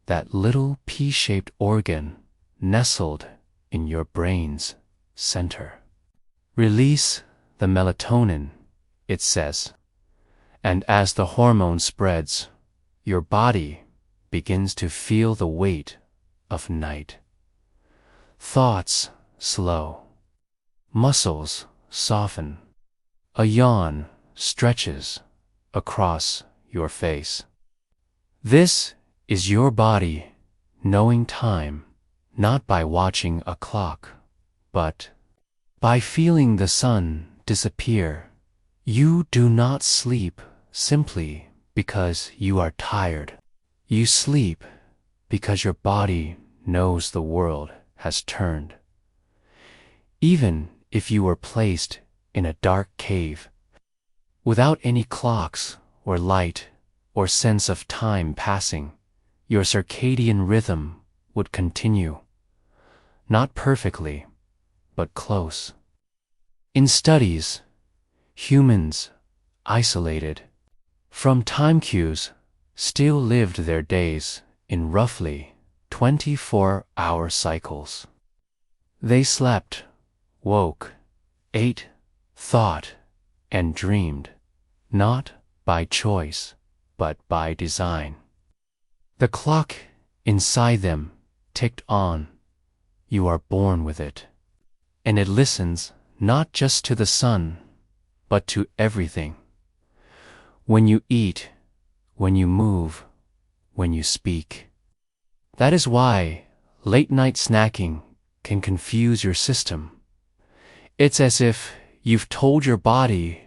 that little pea-shaped organ nestled in your brain's center. Release the melatonin, it says, and as the hormone spreads, your body begins to feel the weight of night. Thoughts slow, muscles soften, a yawn stretches across your face. This is your body knowing time, not by watching a clock, but by feeling the sun disappear. You do not sleep simply because you are tired. You sleep because your body knows the world has turned. Even if you were placed in a dark cave, without any clocks or light or sense of time passing, your circadian rhythm would continue. Not perfectly, but close. In studies, humans, isolated from time cues, still lived their days in roughly 24-hour cycles. They slept, woke, ate, thought, and dreamed, not by choice, but by design. The clock inside them ticked on. You are born with it, and it listens not just to the sun, but to everything. When you eat, when you move, when you speak. That is why late-night snacking can confuse your system. It's as if you've told your body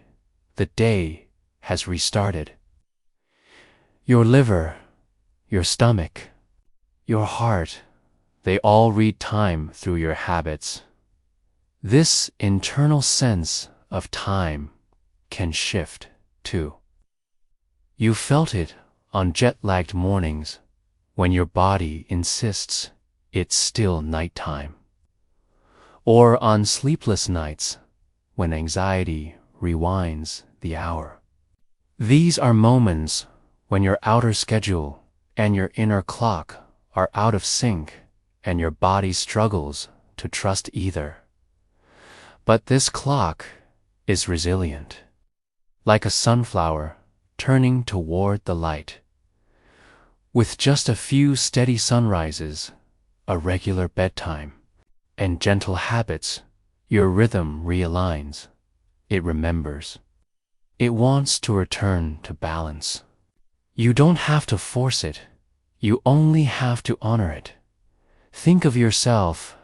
the day has restarted. Your liver, your stomach, your heart, they all read time through your habits. This internal sense of time can shift, too. You felt it on jet-lagged mornings when your body insists it's still nighttime, or on sleepless nights when anxiety rewinds the hour. These are moments when your outer schedule and your inner clock are out of sync and your body struggles to trust either. But this clock is resilient, like a sunflower turning toward the light. With just a few steady sunrises, a regular bedtime, and gentle habits, your rhythm realigns. It remembers. It wants to return to balance. You don't have to force it. You only have to honor it. Think of yourself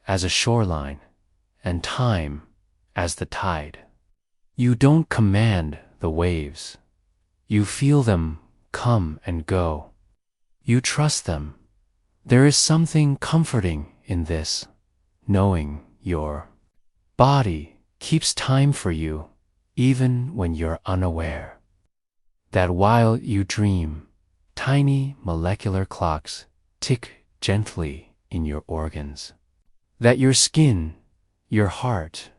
as a shoreline and time as the tide. You don't command the waves. You feel them come and go. You trust them. There is something comforting in this, knowing your body keeps time for you even when you're unaware. That while you dream, tiny molecular clocks tick gently in your organs. That your skin, your heart,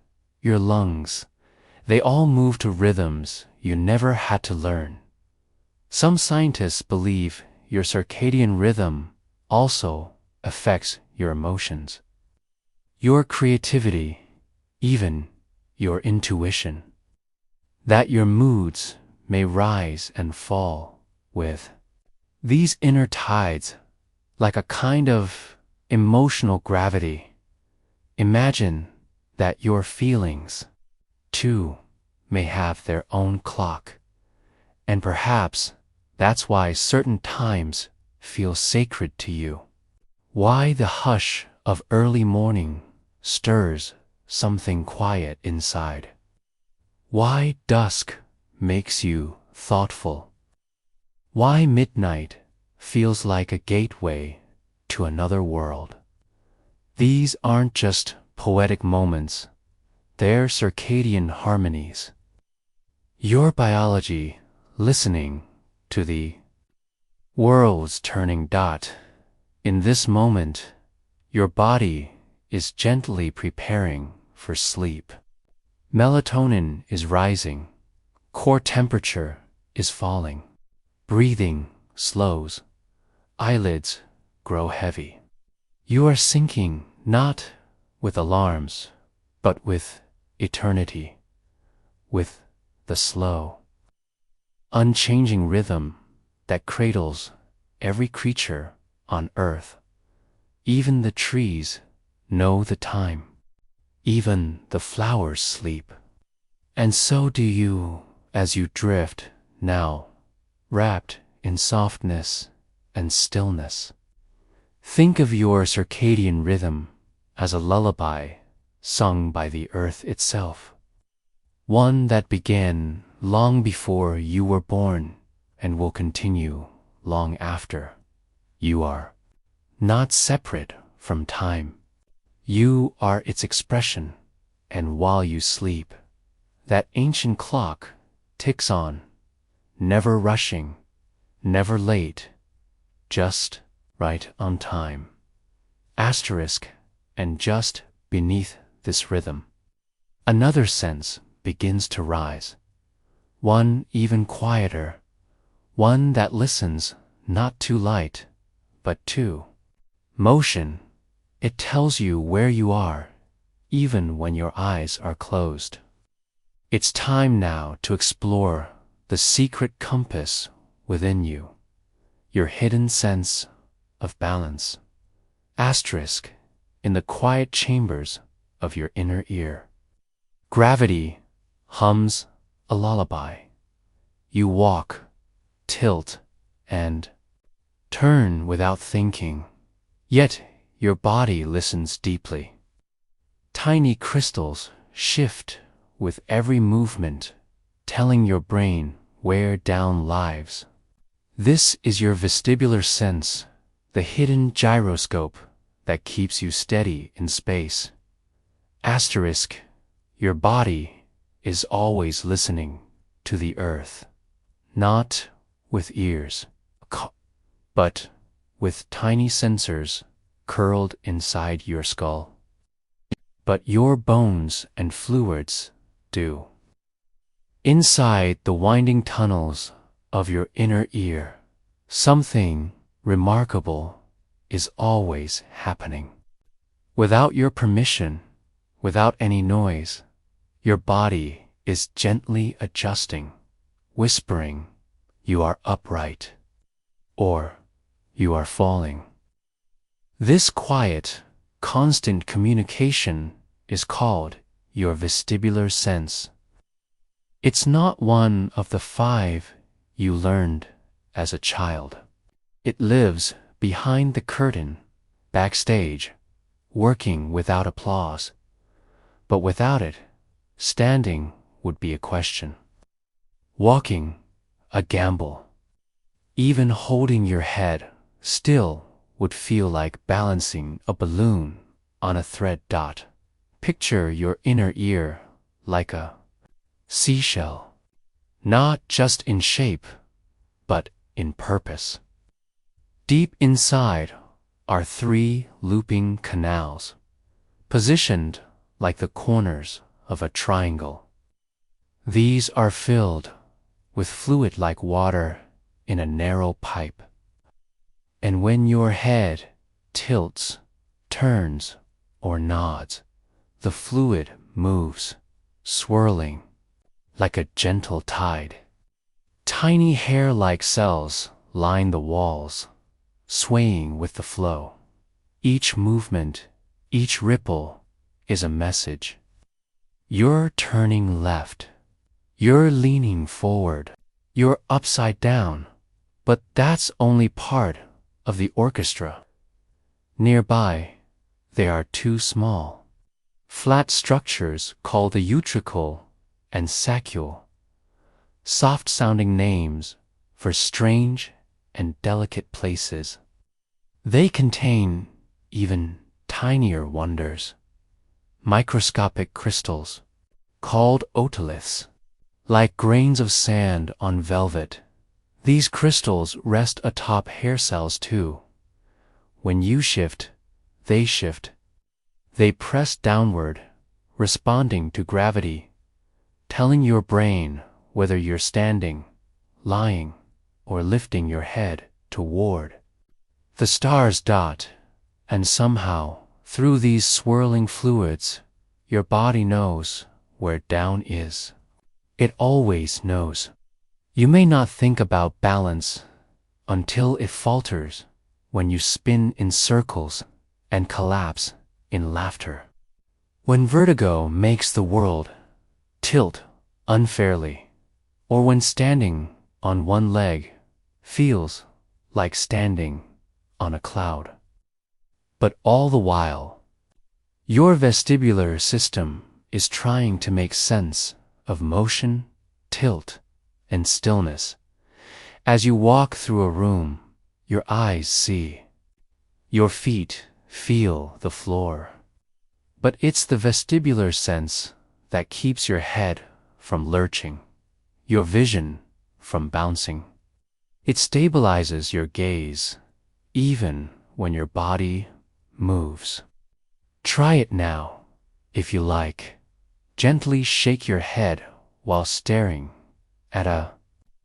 your lungs, they all move to rhythms you never had to learn. Some scientists believe your circadian rhythm also affects your emotions, your creativity, even your intuition. That your moods may rise and fall with these inner tides, like a kind of emotional gravity. Imagine that your feelings, too, may have their own clock, and perhaps That's why certain times feel sacred to you. Why the hush of early morning stirs something quiet inside. Why dusk makes you thoughtful. Why midnight feels like a gateway to another world. These aren't just poetic moments, they're circadian harmonies. Your biology listening to the world's turning dot. In this moment, your body is gently preparing for sleep. Melatonin is rising, core temperature is falling, breathing slows, eyelids grow heavy. You are sinking not with alarms, but with eternity, with the slow, unchanging rhythm that cradles every creature on earth. Even the trees know the time. Even the flowers sleep. And so do you as you drift now, wrapped in softness and stillness. Think of your circadian rhythm as a lullaby sung by the earth itself. One that began long before you were born and will continue long after. You are not separate from time. You are its expression, and while you sleep, that ancient clock ticks on, never rushing, never late, just right on time. Asterisk, and just beneath this rhythm, another sense begins to rise, one even quieter, one that listens not to light, but to motion. It tells you where you are, even when your eyes are closed. It's time now to explore the secret compass within you, your hidden sense of balance. Asterisk, in the quiet chambers of your inner ear. Gravity hums a lullaby. You walk, tilt, and turn without thinking, yet your body listens deeply. Tiny crystals shift with every movement, telling your brain where down lives. This is your vestibular sense, the hidden gyroscope that keeps you steady in space. Asterisk, your body is always listening to the earth, not with ears, but with tiny sensors curled inside your skull. But your bones and fluids do. Inside the winding tunnels of your inner ear, something remarkable is always happening. Without your permission, without any noise, your body is gently adjusting, whispering, "You are upright," or "You are falling." This quiet, constant communication is called your vestibular sense. It's not one of the 5 you learned as a child. It lives behind the curtain, backstage, working without applause. But without it, standing would be a question. Walking, a gamble. Even holding your head still would feel like balancing a balloon on a thread dot. Picture your inner ear like a seashell, not just in shape, but in purpose. Deep inside are 3 looping canals, positioned like the corners of a triangle. These are filled with fluid like water in a narrow pipe. And when your head tilts, turns, or nods, the fluid moves, swirling like a gentle tide. Tiny hair-like cells line the walls, swaying with the flow. Each movement, each ripple is a message. You're turning left. You're leaning forward. You're upside down. But that's only part of the orchestra. Nearby, there are two small, flat structures called the utricle and saccule, soft-sounding names for strange and delicate places. They contain even tinier wonders, microscopic crystals called otoliths, like grains of sand on velvet. These crystals rest atop hair cells too. When you shift, they shift. They press downward, responding to gravity, telling your brain whether you're standing, lying, or lifting your head toward. The stars dot, and somehow, through these swirling fluids, your body knows where down is. It always knows. You may not think about balance until it falters when you spin in circles and collapse in laughter. When vertigo makes the world tilt unfairly, or when standing on one leg feels like standing on a cloud. But all the while, your vestibular system is trying to make sense of motion, tilt, and stillness. As you walk through a room, your eyes see. Your feet feel the floor. But it's the vestibular sense that keeps your head from lurching, your vision from bouncing. It stabilizes your gaze, even when your body moves. Try it now, if you like. Gently shake your head while staring at a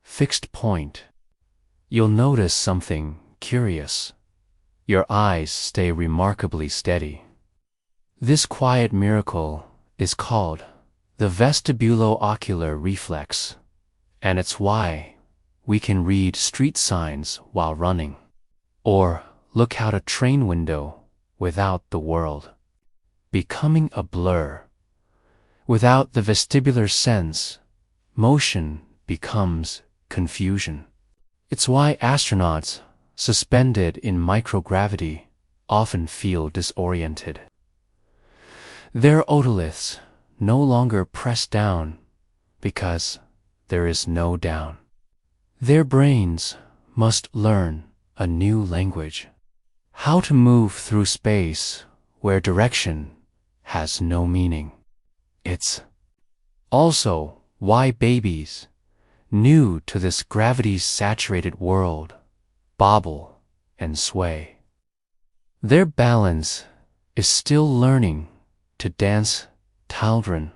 fixed point. You'll notice something curious. Your eyes stay remarkably steady. This quiet miracle is called the vestibulo-ocular reflex, and it's why we can read street signs while running, or look out a train window without the world becoming a blur. Without the vestibular sense, motion becomes confusion. It's why astronauts suspended in microgravity often feel disoriented. Their otoliths no longer press down because there is no down. Their brains must learn a new language, how to move through space where direction has no meaning. It's also why babies, new to this gravity-saturated world, bobble and sway. Their balance is still learning to dance, taldron,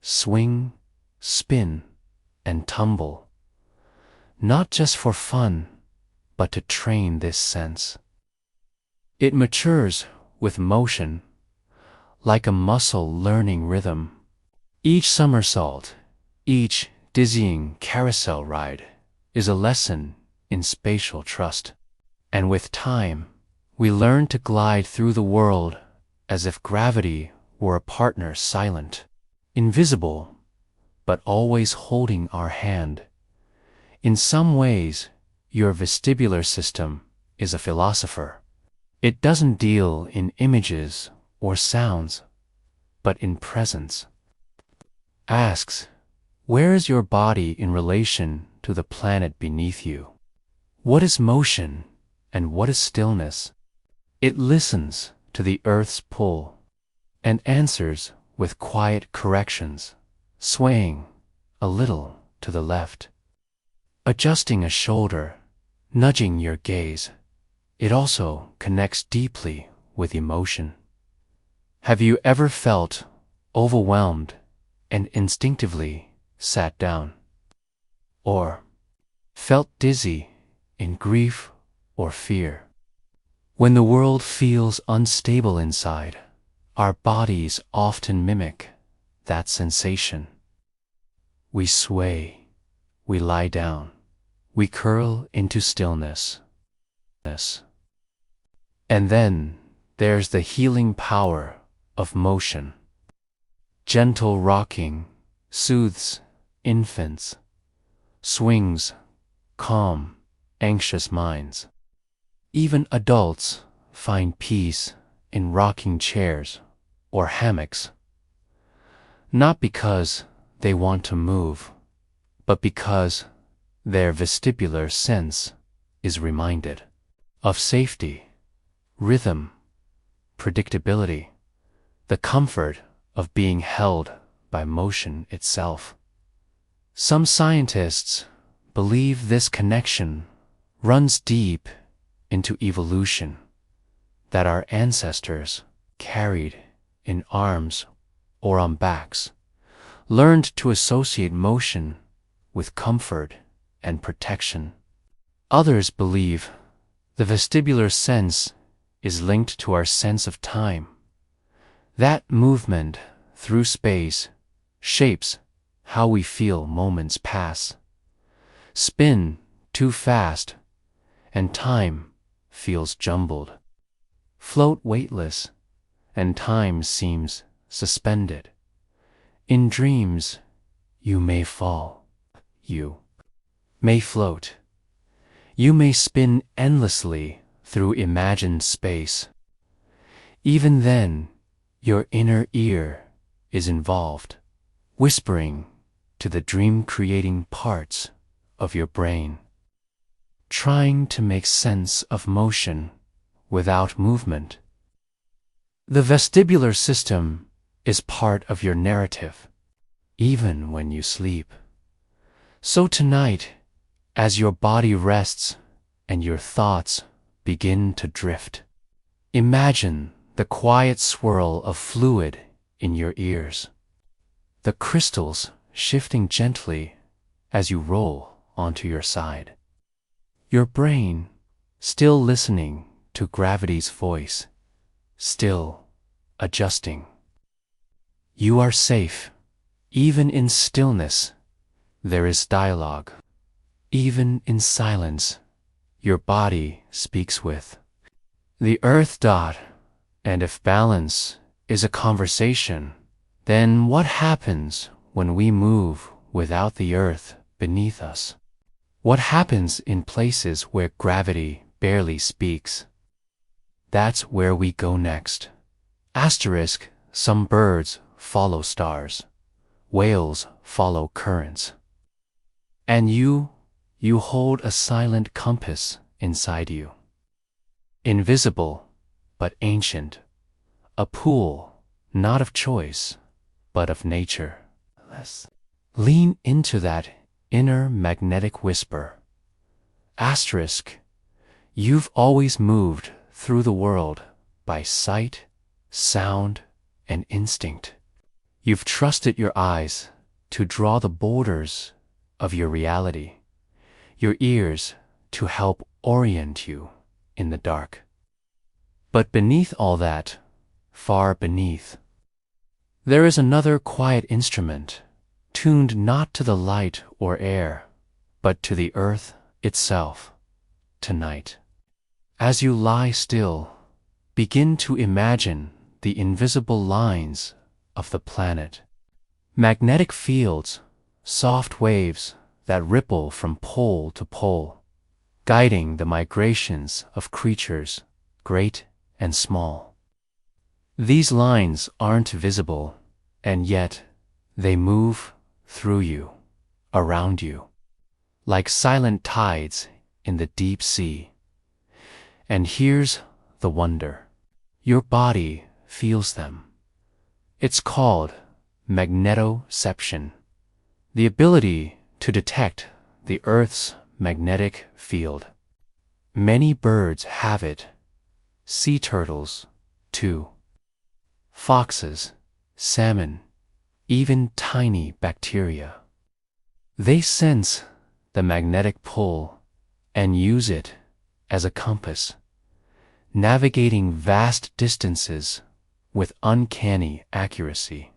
swing, spin, and tumble, not just for fun, but to train this sense. It matures with motion, like a muscle learning rhythm. Each somersault, each dizzying carousel ride is a lesson in spatial trust. And with time, we learn to glide through the world as if gravity were a partner silent, invisible, but always holding our hand. In some ways, your vestibular system is a philosopher. It doesn't deal in images or sounds, but in presence. Asks, where is your body in relation to the planet beneath you? What is motion and what is stillness? It listens to the Earth's pull and answers with quiet corrections, swaying a little to the left, adjusting a shoulder, nudging your gaze. It also connects deeply with emotion. Have you ever felt overwhelmed and instinctively sat down? Or felt dizzy in grief or fear? When the world feels unstable inside, our bodies often mimic that sensation. We sway, we lie down, we curl into stillness. And then there's the healing power of motion. Gentle rocking soothes infants, swings calm anxious minds. Even adults find peace in rocking chairs or hammocks, not because they want to move, but because their vestibular sense is reminded of safety, rhythm, predictability, the comfort of being held by motion itself. Some scientists believe this connection runs deep into evolution, that our ancestors carried in arms or on backs, learned to associate motion with comfort and protection. Others believe the vestibular sense is linked to our sense of time. That movement through space shapes how we feel moments pass, spin too fast, and time feels jumbled. Float weightless, and time seems suspended. In dreams, you may fall. You may float. You may spin endlessly through imagined space. Even then, your inner ear is involved, whispering to the dream-creating parts of your brain, trying to make sense of motion without movement. The vestibular system is part of your narrative, even when you sleep. So tonight, as your body rests and your thoughts begin to drift, imagine the quiet swirl of fluid in your ears, the crystals shifting gently as you roll onto your side. Your brain, still listening to gravity's voice, still adjusting. You are safe. Even in stillness, there is dialogue. Even in silence, your body speaks with the earth. And if balance is a conversation, then what happens when we move without the earth beneath us? What happens in places where gravity barely speaks? That's where we go next. Some birds follow stars. Whales follow currents. And you hold a silent compass inside you. Invisible, but ancient. A pool, not of choice, but of nature. Lean into that inner magnetic whisper. You've always moved through the world by sight, sound, and instinct. You've trusted your eyes to draw the borders of your reality, your ears to help orient you in the dark. But beneath all that, far beneath, there is another quiet instrument, tuned not to the light or air, but to the earth itself. Tonight, as you lie still, begin to imagine the invisible lines of the planet. Magnetic fields, soft waves that ripple from pole to pole, guiding the migrations of creatures, great and small. These lines aren't visible, and yet they move through you, around you, like silent tides in the deep sea. And here's the wonder. Your body feels them. It's called magnetoception, the ability to detect the Earth's magnetic field. Many birds have it. Sea turtles, too. Foxes, salmon, even tiny bacteria. They sense the magnetic pull and use it as a compass, navigating vast distances with uncanny accuracy.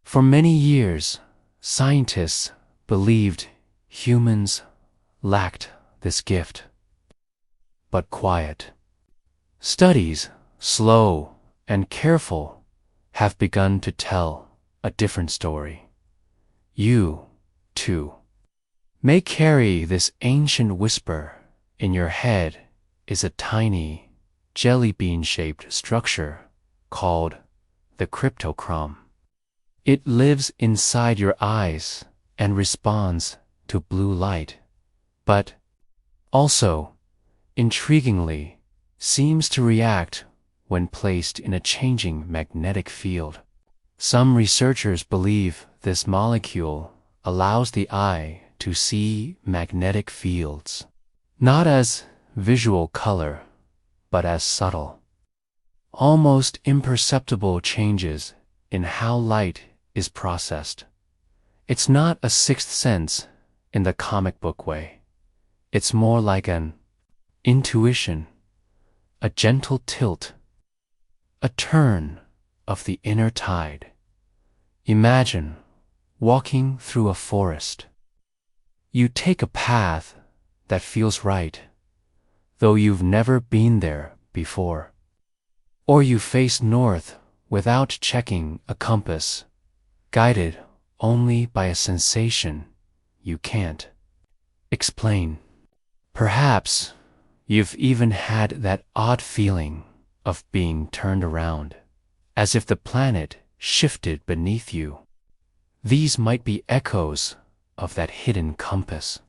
For many years, scientists believed humans lacked this gift. But quiet. Studies, slow and careful, have begun to tell a different story. You, too, may carry this ancient whisper. In your head is a tiny, jelly bean-shaped structure called the cryptochrome. It lives inside your eyes and responds to blue light, but also, intriguingly, seems to react when placed in a changing magnetic field. Some researchers believe this molecule allows the eye to see magnetic fields, not as visual color, but as subtle, almost imperceptible changes in how light is processed. It's not a sixth sense in the comic book way. It's more like an intuition, a gentle tilt, a turn of the inner tide. Imagine walking through a forest. You take a path that feels right, though you've never been there before. Or you face north without checking a compass, guided only by a sensation you can't explain. Perhaps you've even had that odd feeling of being turned around, as if the planet shifted beneath you. These might be echoes of that hidden compass,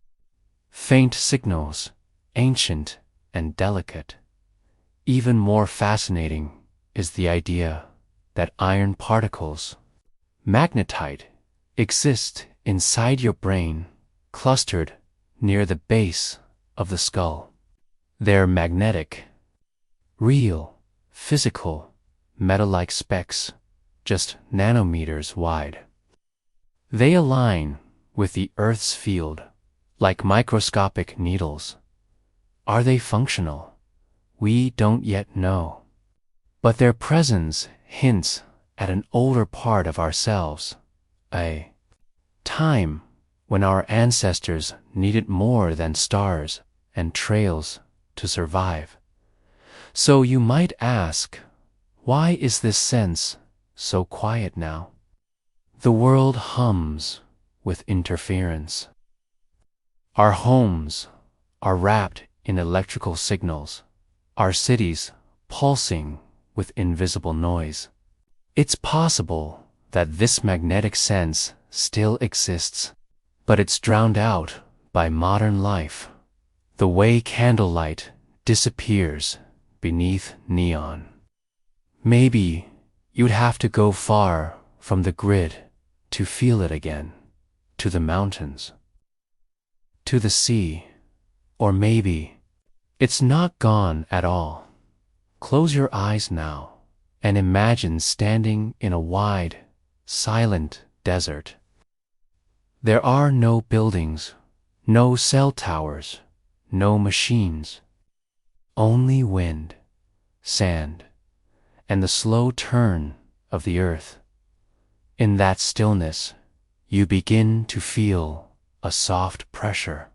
faint signals, ancient and delicate. Even more fascinating is the idea that iron particles, magnetite, exist inside your brain, clustered near the base of the skull. They're magnetic, real, physical, metal-like specks, just nanometers wide. They align with the Earth's field like microscopic needles. Are they functional? We don't yet know. But their presence hints at an older part of ourselves, a time when our ancestors needed more than stars and trails to survive. So you might ask, why is this sense so quiet now? The world hums with interference. Our homes are wrapped in electrical signals, our cities pulsing with invisible noise. It's possible that this magnetic sense still exists, but it's drowned out by modern life, the way candlelight disappears beneath neon. Maybe you'd have to go far from the grid to feel it again, to the mountains, to the sea, or maybe it's not gone at all. Close your eyes now and imagine standing in a wide, silent desert. There are no buildings, no cell towers, no machines, only wind, sand, and the slow turn of the earth. In that stillness, you begin to feel a soft pressure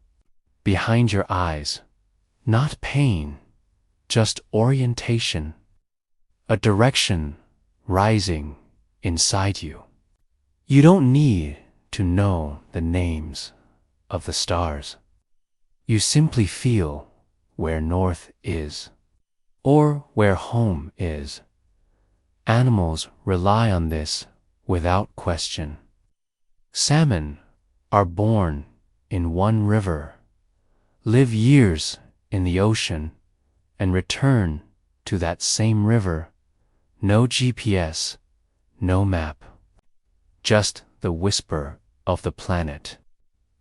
behind your eyes, not pain, just orientation, a direction rising inside you. You don't need to know the names of the stars. You simply feel where north is, or where home is. Animals rely on this without question. Salmon are born in one river, live years in the ocean, and return to that same river. No GPS, no map, just the whisper of the planet.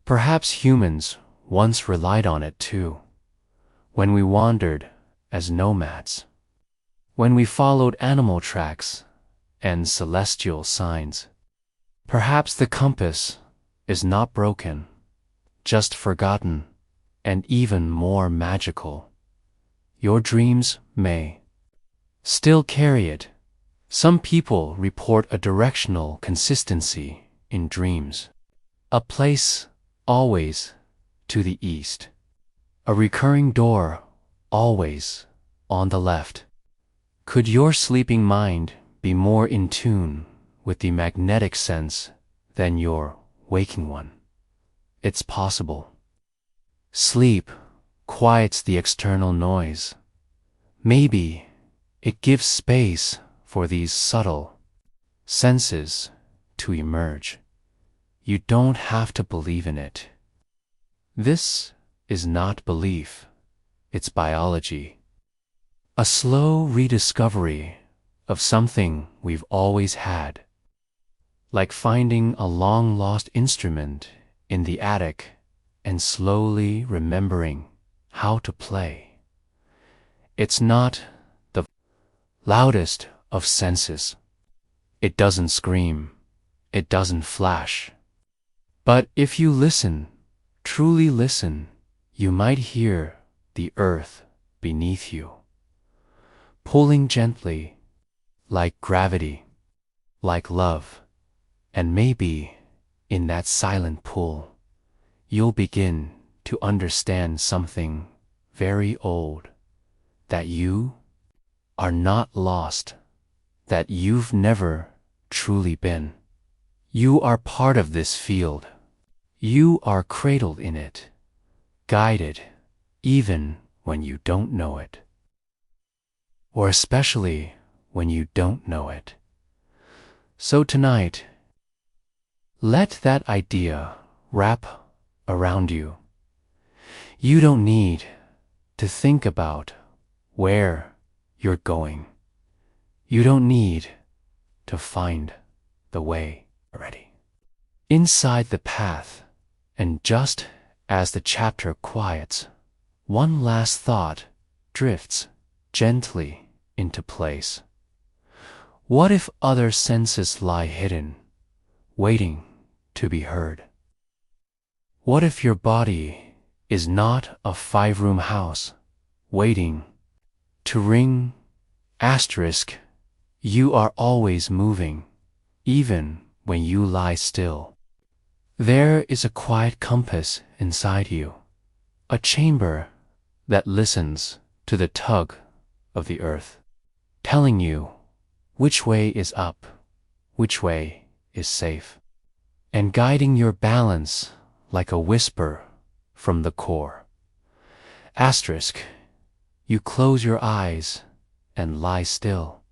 Perhaps humans once relied on it too, when we wandered as nomads, when we followed animal tracks and celestial signs. Perhaps the compass is not broken, just forgotten, and even more magical. Your dreams may still carry it. Some people report a directional consistency in dreams, a place always to the east, a recurring door always on the left. Could your sleeping mind be more in tune with the magnetic sense than your waking one? it's possible. Sleep quiets the external noise. Maybe it gives space for these subtle senses to emerge. You don't have to believe in it. This is not belief, it's biology. A slow rediscovery of something we've always had. Like finding a long-lost instrument in the attic and slowly remembering how to play. It's not the loudest of senses. It doesn't scream. It doesn't flash. But if you listen, truly listen, you might hear the earth beneath you, pulling gently, like gravity, like love. And maybe, in that silent pull, you'll begin to understand something very old, that you are not lost, that you've never truly been. You are part of this field. You are cradled in it, guided, even when you don't know it. Or especially when you don't know it. So tonight, let that idea wrap around you. You don't need to think about where you're going. You don't need to find the way already. Inside the path, and just as the chapter quiets, one last thought drifts gently into place. What if other senses lie hidden, waiting to be heard? What if your body is not a 5-room house, waiting to ring? Asterisk, you are always moving, even when you lie still. There is a quiet compass inside you, a chamber that listens to the tug of the earth, telling you which way is up, which way is safe, and guiding your balance like a whisper from the core. Asterisk, you close your eyes and lie still,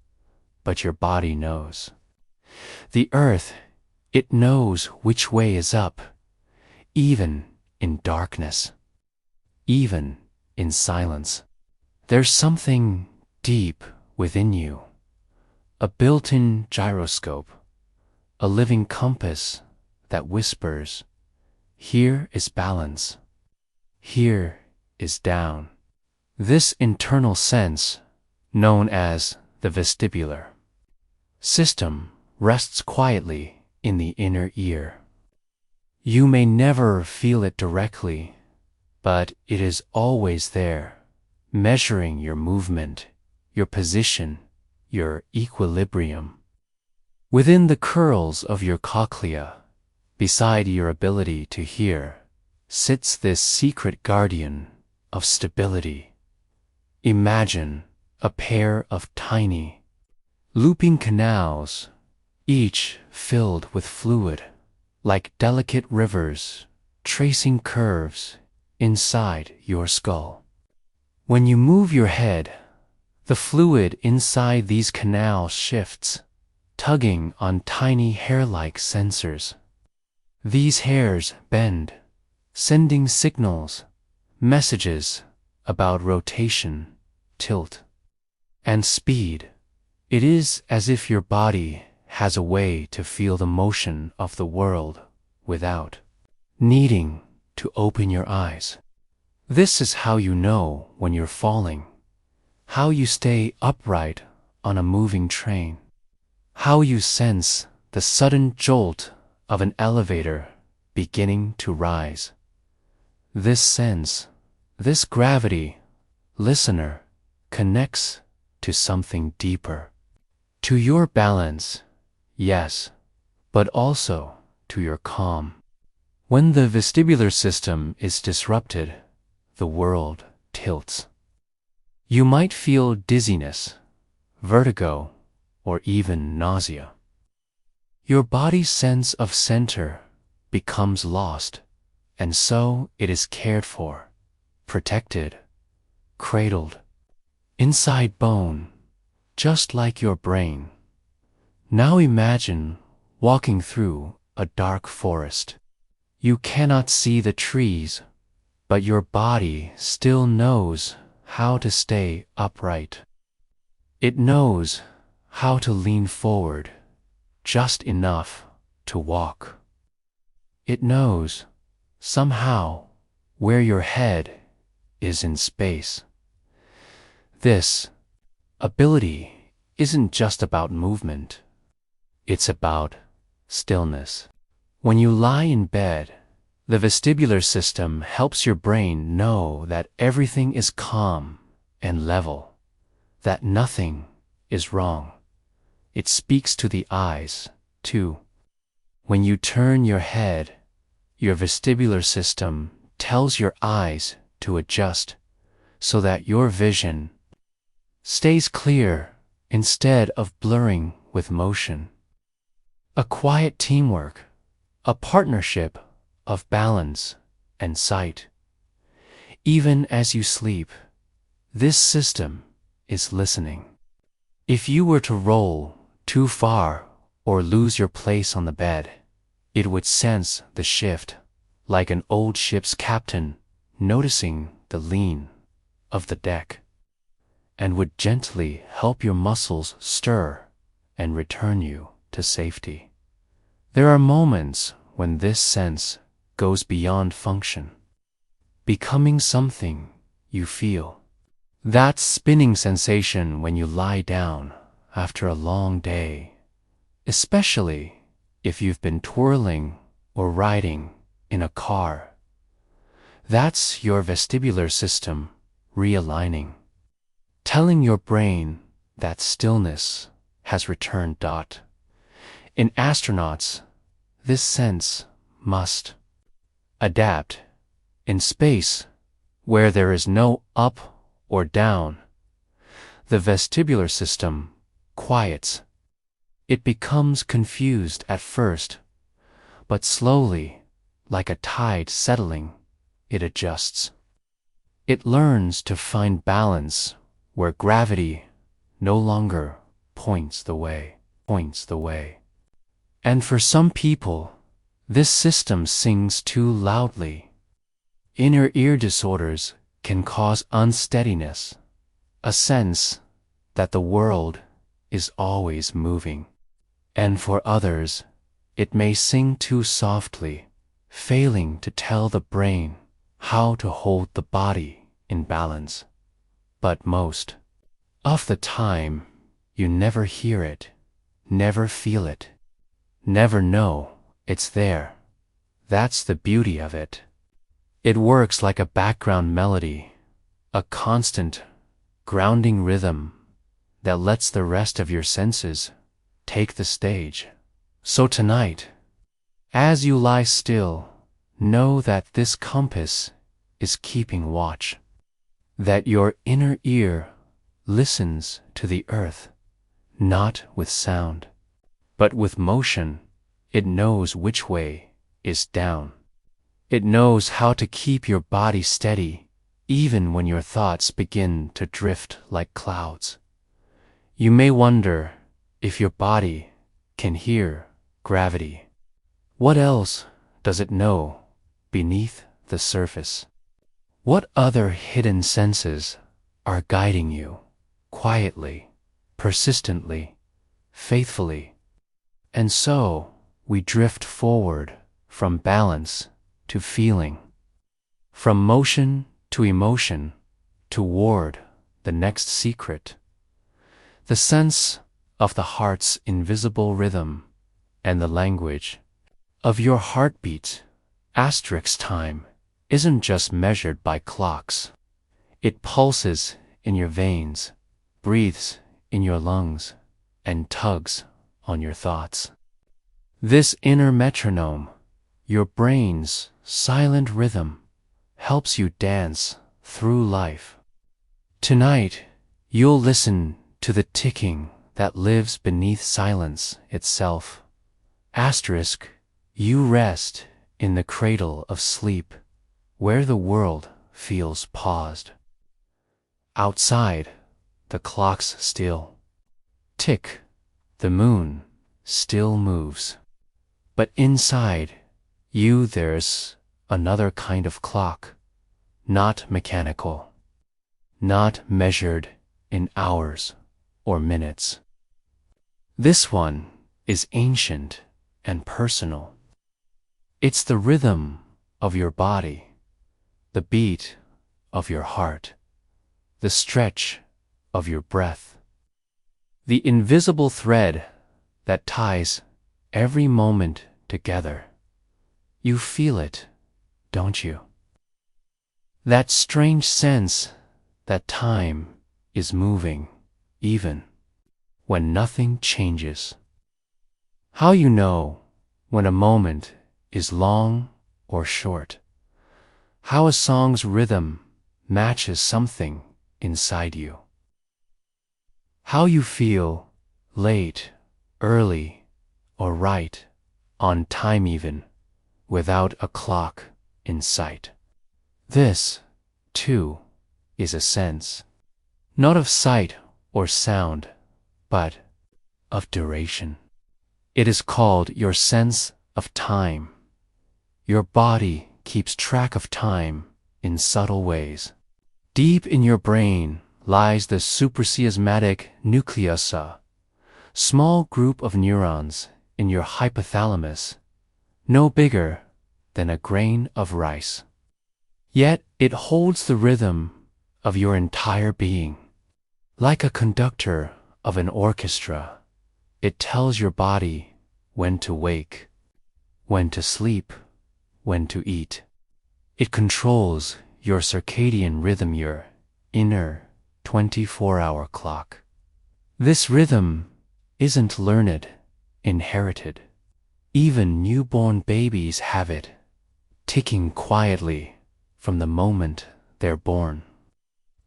but your body knows. The earth, it knows which way is up, even in darkness, even in silence. There's something deep within you, a built-in gyroscope, a living compass that whispers, here is balance, here is down. This internal sense, known as the vestibular system, rests quietly in the inner ear. You may never feel it directly, but it is always there, measuring your movement, your position, your equilibrium. Within the curls of your cochlea, beside your ability to hear, sits this secret guardian of stability. Imagine a pair of tiny, looping canals, each filled with fluid, like delicate rivers tracing curves inside your skull. When you move your head, the fluid inside these canals shifts, tugging on tiny hair-like sensors. These hairs bend, sending signals, messages about rotation, tilt, and speed. It is as if your body has a way to feel the motion of the world without needing to open your eyes. This is how you know when you're falling, how you stay upright on a moving train, how you sense the sudden jolt of an elevator beginning to rise. This sense, this gravity, listener, connects to something deeper. To your balance, yes, but also to your calm. When the vestibular system is disrupted, the world tilts. You might feel dizziness, vertigo, or even nausea. Your body's sense of center becomes lost, and so it is cared for, protected, cradled, inside bone, just like your brain. Now imagine walking through a dark forest. You cannot see the trees, but your body still knows how to stay upright. It knows how to lean forward, just enough to walk. It knows, somehow, where your head is in space. This ability isn't just about movement. It's about stillness. When you lie in bed, the vestibular system helps your brain know that everything is calm and level, that nothing is wrong. It speaks to the eyes, too. When you turn your head, your vestibular system tells your eyes to adjust so that your vision stays clear instead of blurring with motion. A quiet teamwork, a partnership of balance and sight. Even as you sleep, this system is listening. If you were to roll too far or lose your place on the bed, it would sense the shift, like an old ship's captain noticing the lean of the deck, and would gently help your muscles stir and return you to safety. There are moments when this sense goes beyond function, becoming something you feel. That spinning sensation when you lie down after a long day, especially if you've been twirling or riding in a car. That's your vestibular system realigning, telling your brain that stillness has returned. In astronauts, this sense must adapt. In space, where there is no up or down, the vestibular system quiets. It becomes confused at first, but slowly, like a tide settling, it adjusts. It learns to find balance where gravity no longer points the way. And for some people, this system sings too loudly. Inner ear disorders can cause unsteadiness, a sense that the world is always moving. And for others, it may sing too softly, failing to tell the brain how to hold the body in balance. But most of the time, you never hear it, never feel it, never know it's there. That's the beauty of it. It works like a background melody, a constant, grounding rhythm that lets the rest of your senses take the stage. So tonight, as you lie still, know that this compass is keeping watch, that your inner ear listens to the earth, not with sound, but with motion. It knows which way is down. It knows how to keep your body steady, even when your thoughts begin to drift like clouds. You may wonder if your body can hear gravity. What else does it know beneath the surface? What other hidden senses are guiding you quietly, persistently, faithfully? And so we drift forward from balance to feeling, from motion to emotion, toward the next secret, the sense of the heart's invisible rhythm and the language of your heartbeat. Asterisk time isn't just measured by clocks. It pulses in your veins, breathes in your lungs, and tugs on your thoughts. This inner metronome, your brain's silent rhythm, helps you dance through life. Tonight, you'll listen to the ticking that lives beneath silence itself. Asterisk, you rest in the cradle of sleep, where the world feels paused. Outside, the clocks still tick, the moon still moves. But inside you there's another kind of clock, not mechanical, not measured in hours or minutes. This one is ancient and personal. It's the rhythm of your body, the beat of your heart, the stretch of your breath, the invisible thread that ties every moment together. You feel it, don't you? That strange sense that time is moving, even when nothing changes. How you know when a moment is long or short. How a song's rhythm matches something inside you. How you feel late, early, or right on time even, without a clock in sight. This, too, is a sense, not of sight or sound, but of duration. It is called your sense of time. Your body keeps track of time in subtle ways. Deep in your brain lies the suprachiasmatic nucleus, a small group of neurons in your hypothalamus, no bigger than a grain of rice. Yet it holds the rhythm of your entire being. Like a conductor of an orchestra, it tells your body when to wake, when to sleep, when to eat. It controls your circadian rhythm, your inner 24-hour clock. This rhythm isn't learned, inherited. Even newborn babies have it, ticking quietly from the moment they're born.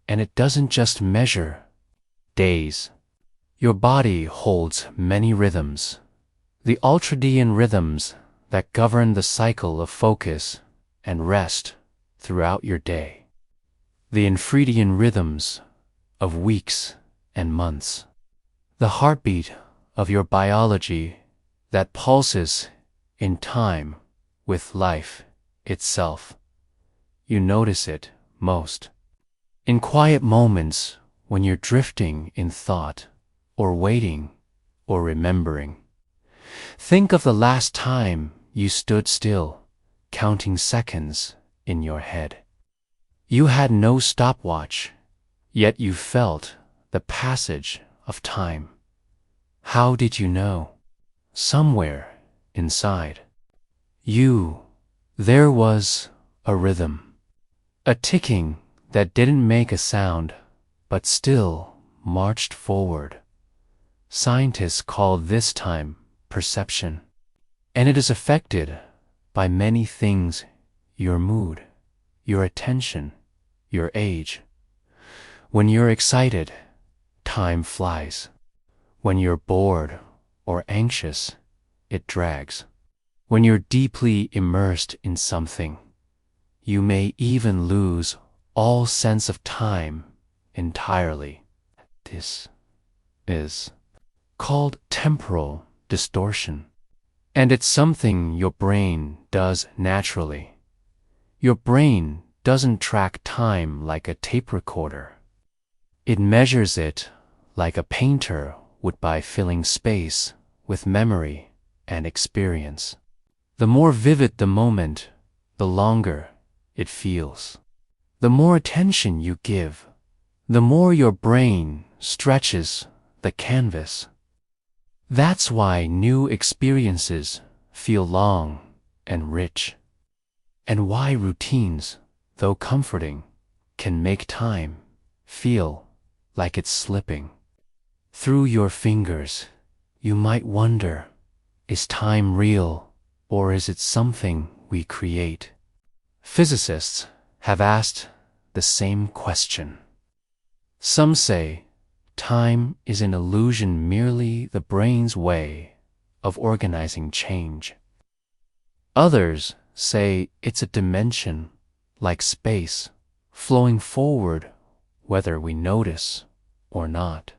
And it doesn't just measure days. Your body holds many rhythms. The ultradian rhythms that govern the cycle of focus and rest throughout your day. The infradian rhythms of weeks and months. The heartbeat of your biology that pulses in time with life itself. You notice it most in quiet moments when you're drifting in thought, or waiting, or remembering. Think of the last time you stood still, counting seconds in your head. You had no stopwatch, yet you felt the passage of time. How did you know? Somewhere inside you, there was a rhythm, a ticking that didn't make a sound, but still marched forward. Scientists call this time perception, and it is affected by many things: your mood, your attention, your age. When you're excited, time flies. When you're bored or anxious, it drags. When you're deeply immersed in something, you may even lose all sense of time entirely. This is called temporal distortion, and it's something your brain does naturally. Your brain doesn't track time like a tape recorder. It measures it like a painter would by filling space with memory and experience. The more vivid the moment, the longer it feels. The more attention you give, the more your brain stretches the canvas. That's why new experiences feel long and rich, and why routines, though comforting, can make time feel like it's slipping through your fingers. You might wonder, is time real, or is it something we create? Physicists have asked the same question. Some say time is an illusion, merely the brain's way of organizing change. Others say it's a dimension, like space, flowing forward whether we notice or not.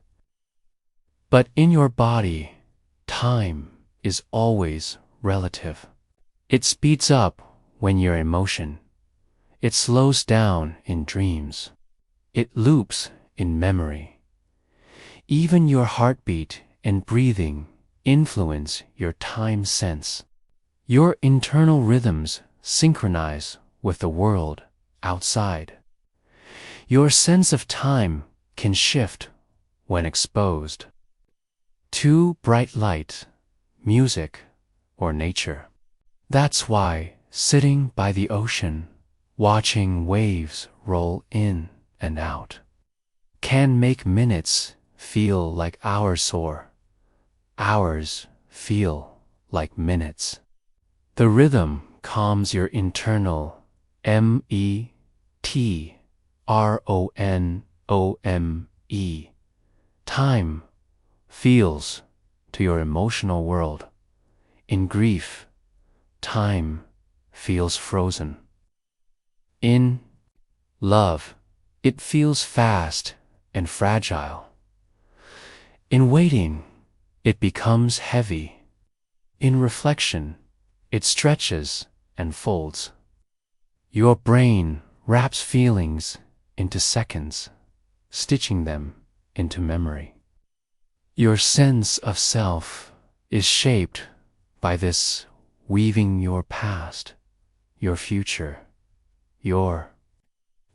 But in your body, time is always relative. It speeds up when you're in motion. It slows down in dreams. It loops in memory. Even your heartbeat and breathing influence your time sense. Your internal rhythms synchronize with the world outside. Your sense of time can shift when exposed to bright light, music, or nature. That's why sitting by the ocean, watching waves roll in and out, can make minutes feel like hours or hours feel like minutes. The rhythm calms your internal metrome. Time feels to your emotional world. In grief, time feels frozen. In love, it feels fast and fragile. In waiting, it becomes heavy. In reflection, it stretches and folds. Your brain wraps feelings into seconds, stitching them into memory. Your sense of self is shaped by this, weaving your past, your future, your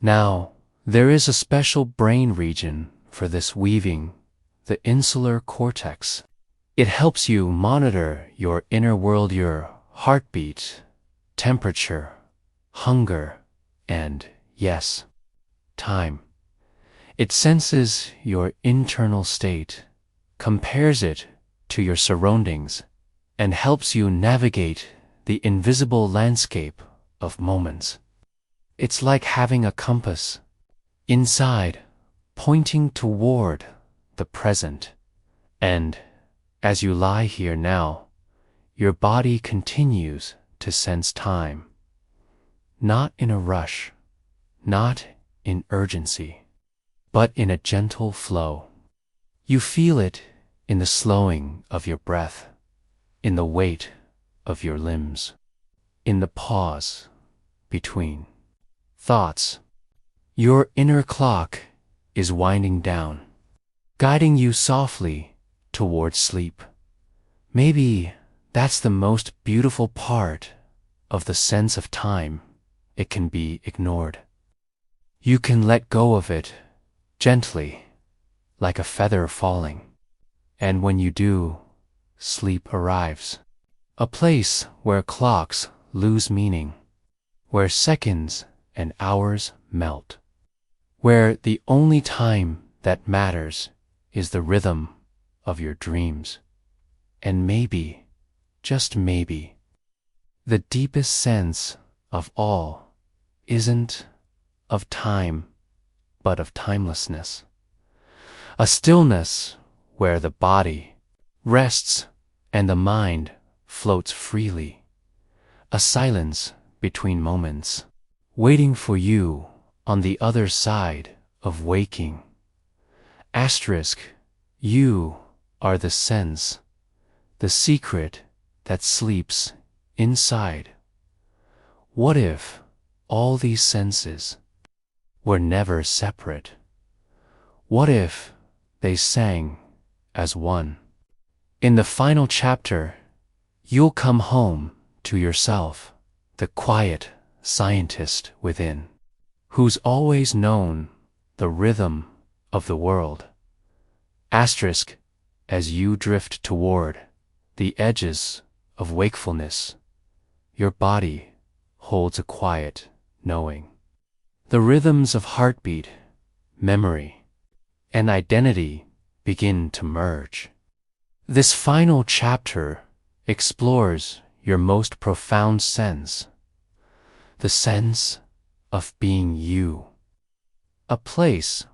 now. There is a special brain region for this weaving, the insular cortex. It helps you monitor your inner world, your heartbeat, temperature, hunger, and, yes, time. It senses your internal state, compares it to your surroundings, and helps you navigate the invisible landscape of moments. It's like having a compass inside, pointing toward the present. And as you lie here now, your body continues to sense time. Not in a rush, not in urgency, but in a gentle flow. You feel it in the slowing of your breath, in the weight of your limbs, in the pause between thoughts. Your inner clock is winding down, guiding you softly towards sleep. Maybe that's the most beautiful part of the sense of time. It can be ignored. You can let go of it gently, like a feather falling. And when you do, sleep arrives. A place where clocks lose meaning, where seconds and hours melt, where the only time that matters is the rhythm of your dreams. And maybe, just maybe, the deepest sense of all isn't of time, but of timelessness. A stillness where the body rests and the mind floats freely. A silence between moments, waiting for you on the other side of waking. Asterisk, you are the sense, the secret that sleeps inside. What if all these senses were never separate? What if they sang as one? In the final chapter, you'll come home to yourself, the quiet scientist within, who's always known the rhythm of the world. Asterisk, as you drift toward the edges of wakefulness, your body holds a quiet knowing. The rhythms of heartbeat, memory, and identity begin to merge. This final chapter explores your most profound sense, the sense of being you. A place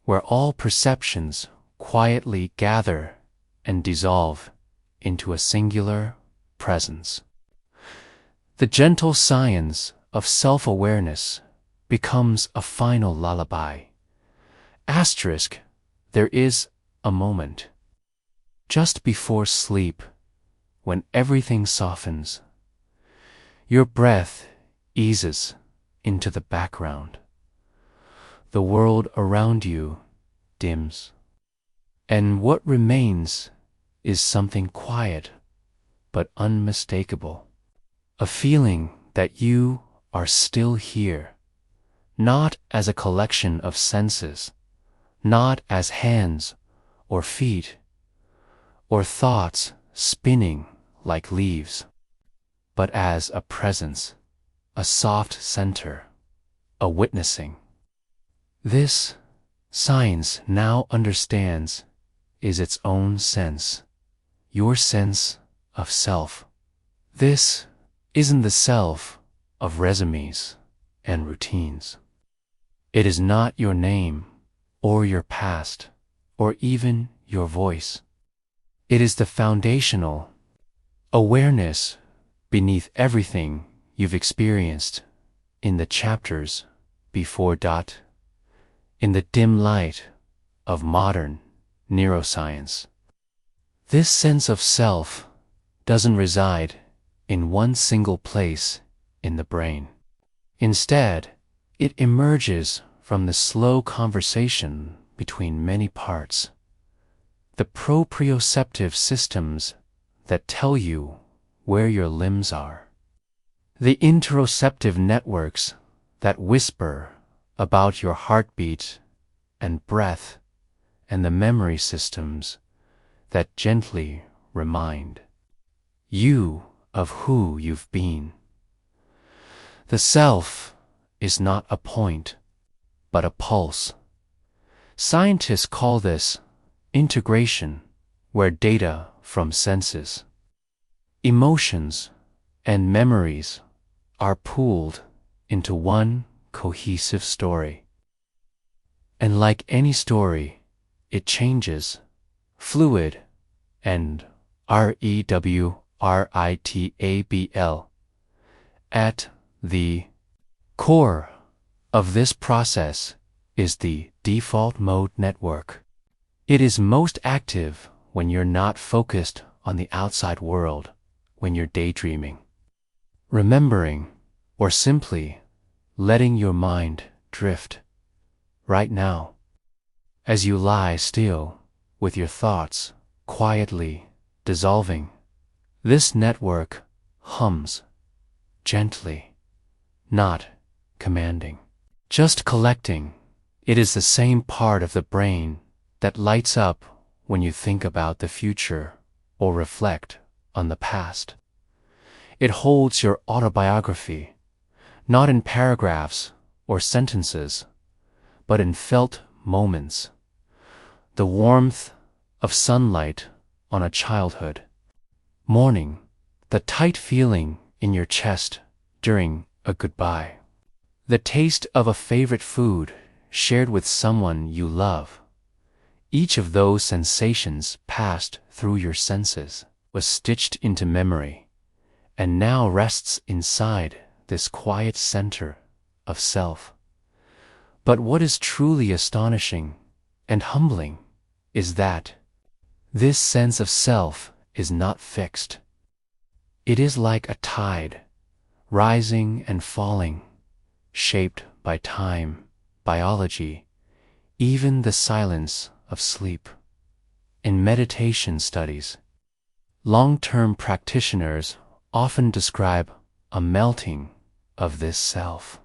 where all perceptions quietly gather and dissolve into a singular presence. The gentle science of self-awareness becomes a final lullaby. Asterisk, there is a moment, just before sleep, when everything softens. Your breath eases into the background. The world around you dims. And what remains is something quiet but unmistakable. A feeling that you are still here, not as a collection of senses, not as hands or feet or thoughts spinning like leaves, but as a presence, a soft center, a witnessing. This, science now understands, is its own sense, your sense of self. This isn't the self of resumes and routines. It is not your name or your past or even your voice. It is the foundational awareness beneath everything you've experienced in the chapters before. In the dim light of modern neuroscience. This sense of self doesn't reside in one single place in the brain. Instead, it emerges from the slow conversation between many parts. The proprioceptive systems that tell you where your limbs are. The interoceptive networks that whisper about your heartbeat and breath, and the memory systems that gently remind you of who you've been. The self is not a point, but a pulse. Scientists call this integration, where data from senses, emotions, and memories are pooled into one cohesive story. And like any story, it changes, fluid and rewritable. At the core of this process is the default mode network. It is most active when you're not focused on the outside world, when you're daydreaming, remembering, or simply letting your mind drift. Right now, as you lie still with your thoughts quietly dissolving, this network hums gently, not commanding, just collecting. It is the same part of the brain that lights up when you think about the future or reflect on the past. It holds your autobiography, not in paragraphs or sentences, but in felt moments. The warmth of sunlight on a childhood morning, the tight feeling in your chest during a goodbye, the taste of a favorite food shared with someone you love. Each of those sensations passed through your senses, was stitched into memory, and now rests inside this quiet center of self. But what is truly astonishing and humbling is that this sense of self is not fixed. It is like a tide, rising and falling, shaped by time, biology, even the silence of sleep. In meditation studies, long-term practitioners often describe a melting of this self.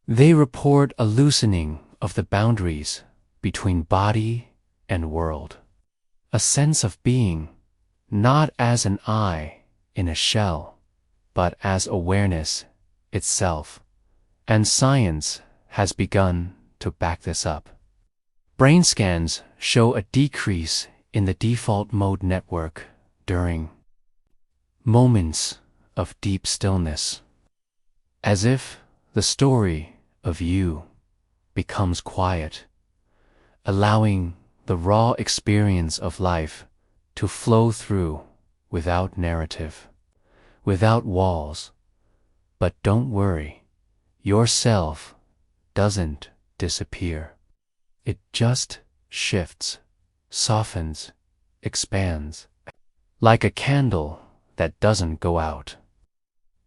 They report a loosening of the boundaries between body and world, a sense of being, not as an I in a shell, but as awareness itself. And science has begun to back this up. Brain scans show a decrease in the default mode network during moments of deep stillness, as if the story of you becomes quiet, allowing the raw experience of life to flow through without narrative, without walls, But don't worry, yourself doesn't disappear. It just shifts, softens, expands, like a candle that doesn't go out,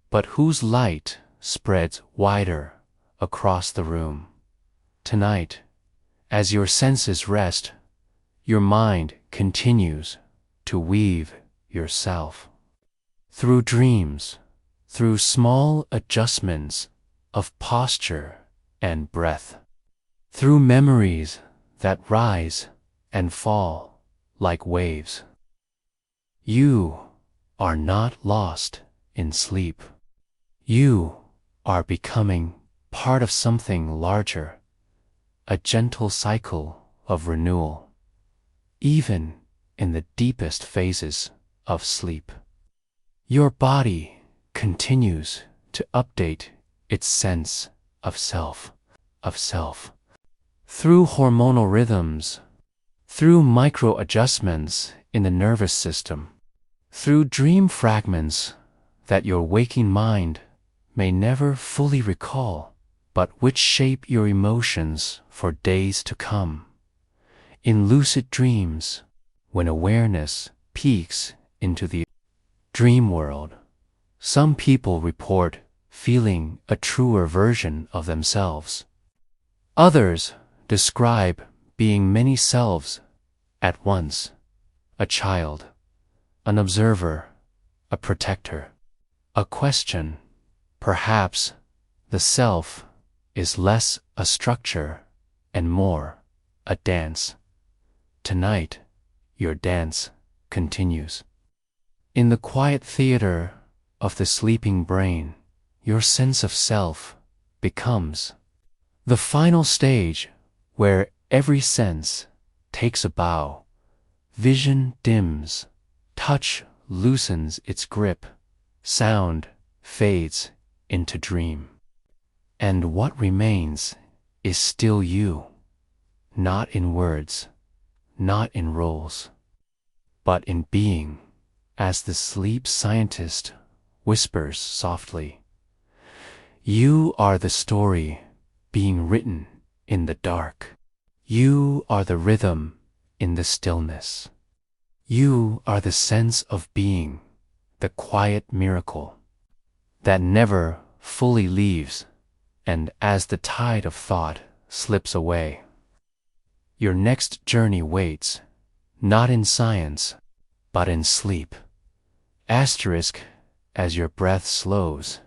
but whose light spreads wider across the room. Tonight, as your senses rest, your mind continues to weave yourself. Through dreams, through small adjustments of posture and breath, through memories that rise and fall like waves. You are not lost in sleep. You are becoming part of something larger, a gentle cycle of renewal, even in the deepest phases of sleep. Your body continues to update its sense of self, through hormonal rhythms, through micro-adjustments in the nervous system, through dream fragments that your waking mind may never fully recall, but which shape your emotions for days to come. In lucid dreams, when awareness peaks into the dream world, some people report feeling a truer version of themselves. Others describe being many selves at once, a child, an observer, a protector. A question, perhaps the self is less a structure and more a dance. Tonight, your dance continues. In the quiet theater of the sleeping brain, your sense of self becomes the final stage where every sense takes a bow, vision dims, touch loosens its grip, sound fades into dream. And what remains is still you, not in words, not in roles, but in being, as the sleep scientist whispers softly. You are the story being written in the dark. You are the rhythm in the stillness. You are the sense of being, the quiet miracle that never fully leaves, and as the tide of thought slips away, your next journey waits, not in science, but in sleep. Asterisk as your breath slows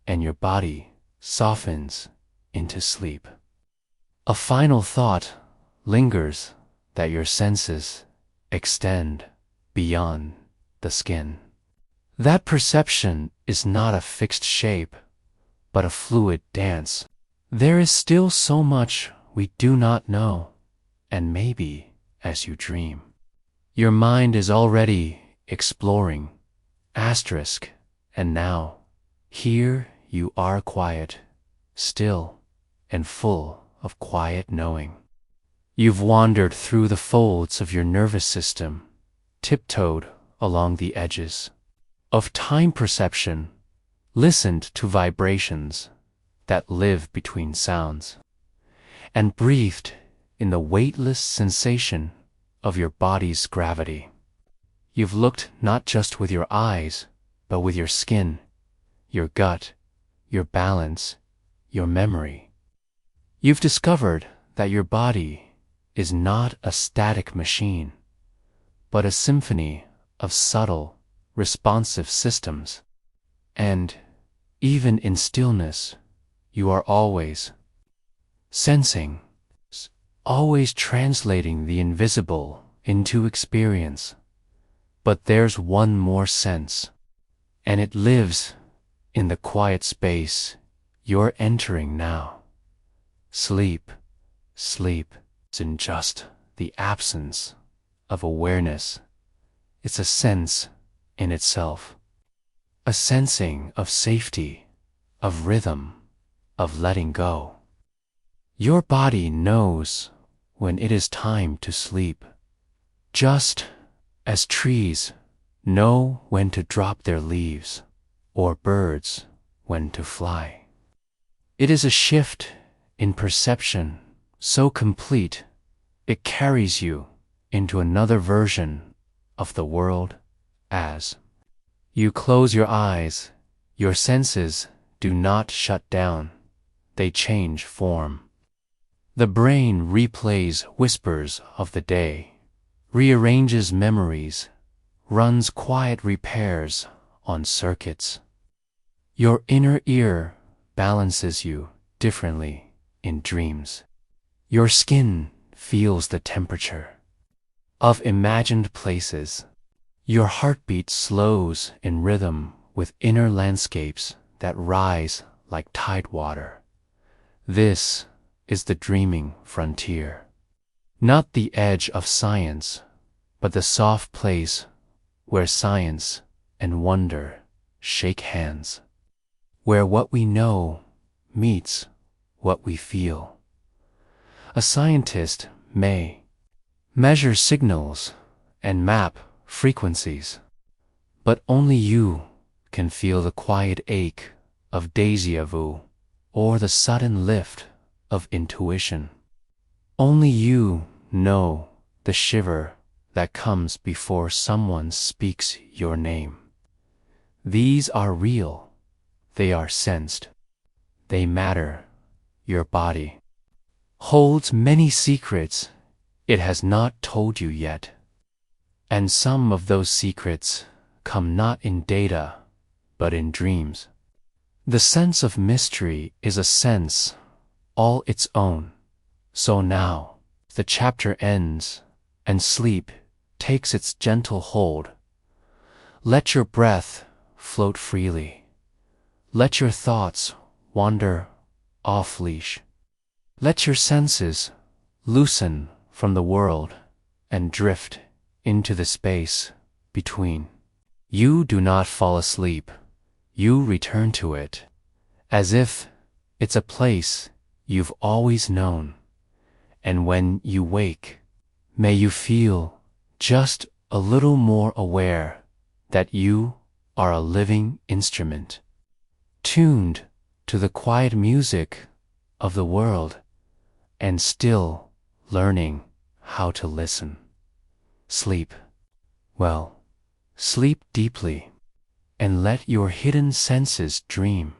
and your body softens into sleep. A final thought lingers that your senses extend beyond the skin. That perception is not a fixed shape, but a fluid dance. There is still so much we do not know, and maybe as you dream, your mind is already exploring. Asterisk, and now, here you are quiet, still, and full of quiet knowing. You've wandered through the folds of your nervous system, tiptoed along the edges of time perception, listened to vibrations that live between sounds, and breathed in the weightless sensation of your body's gravity. You've looked not just with your eyes, but with your skin, your gut, your balance, your memory. You've discovered that your body is not a static machine, but a symphony of subtle, responsive systems. And, even in stillness, you are always sensing, always translating the invisible into experience. But there's one more sense, and it lives in the quiet space you're entering now. Sleep, sleep isn't just the absence of awareness. It's a sense in itself, a sensing of safety, of rhythm, of letting go. Your body knows when it is time to sleep, just as trees know when to drop their leaves, or birds when to fly. It is a shift in perception so complete it carries you into another version of the world as you close your eyes. Your senses do not shut down, they change form. The brain replays whispers of the day, rearranges memories, runs quiet repairs on circuits. Your inner ear balances you differently in dreams. Your skin feels the temperature of imagined places. Your heartbeat slows in rhythm with inner landscapes that rise like tidewater. This is the dreaming frontier. Not the edge of science, but the soft place where science and wonder shake hands. Where what we know meets what we feel. A scientist may measure signals and map frequencies, but only you can feel the quiet ache of déjà vu or the sudden lift of intuition. Only you know the shiver that comes before someone speaks your name. These are real, they are sensed, they matter. Your body holds many secrets it has not told you yet. And some of those secrets come not in data, but in dreams. The sense of mystery is a sense all its own. So now, the chapter ends, and sleep takes its gentle hold. Let your breath float freely. Let your thoughts wander off-leash. Let your senses loosen from the world and drift into the space between. You do not fall asleep, you return to it, as if it's a place you've always known. And when you wake, may you feel just a little more aware that you are a living instrument, tuned to the quiet music of the world, and still learning how to listen. Sleep well, sleep deeply, and let your hidden senses dream.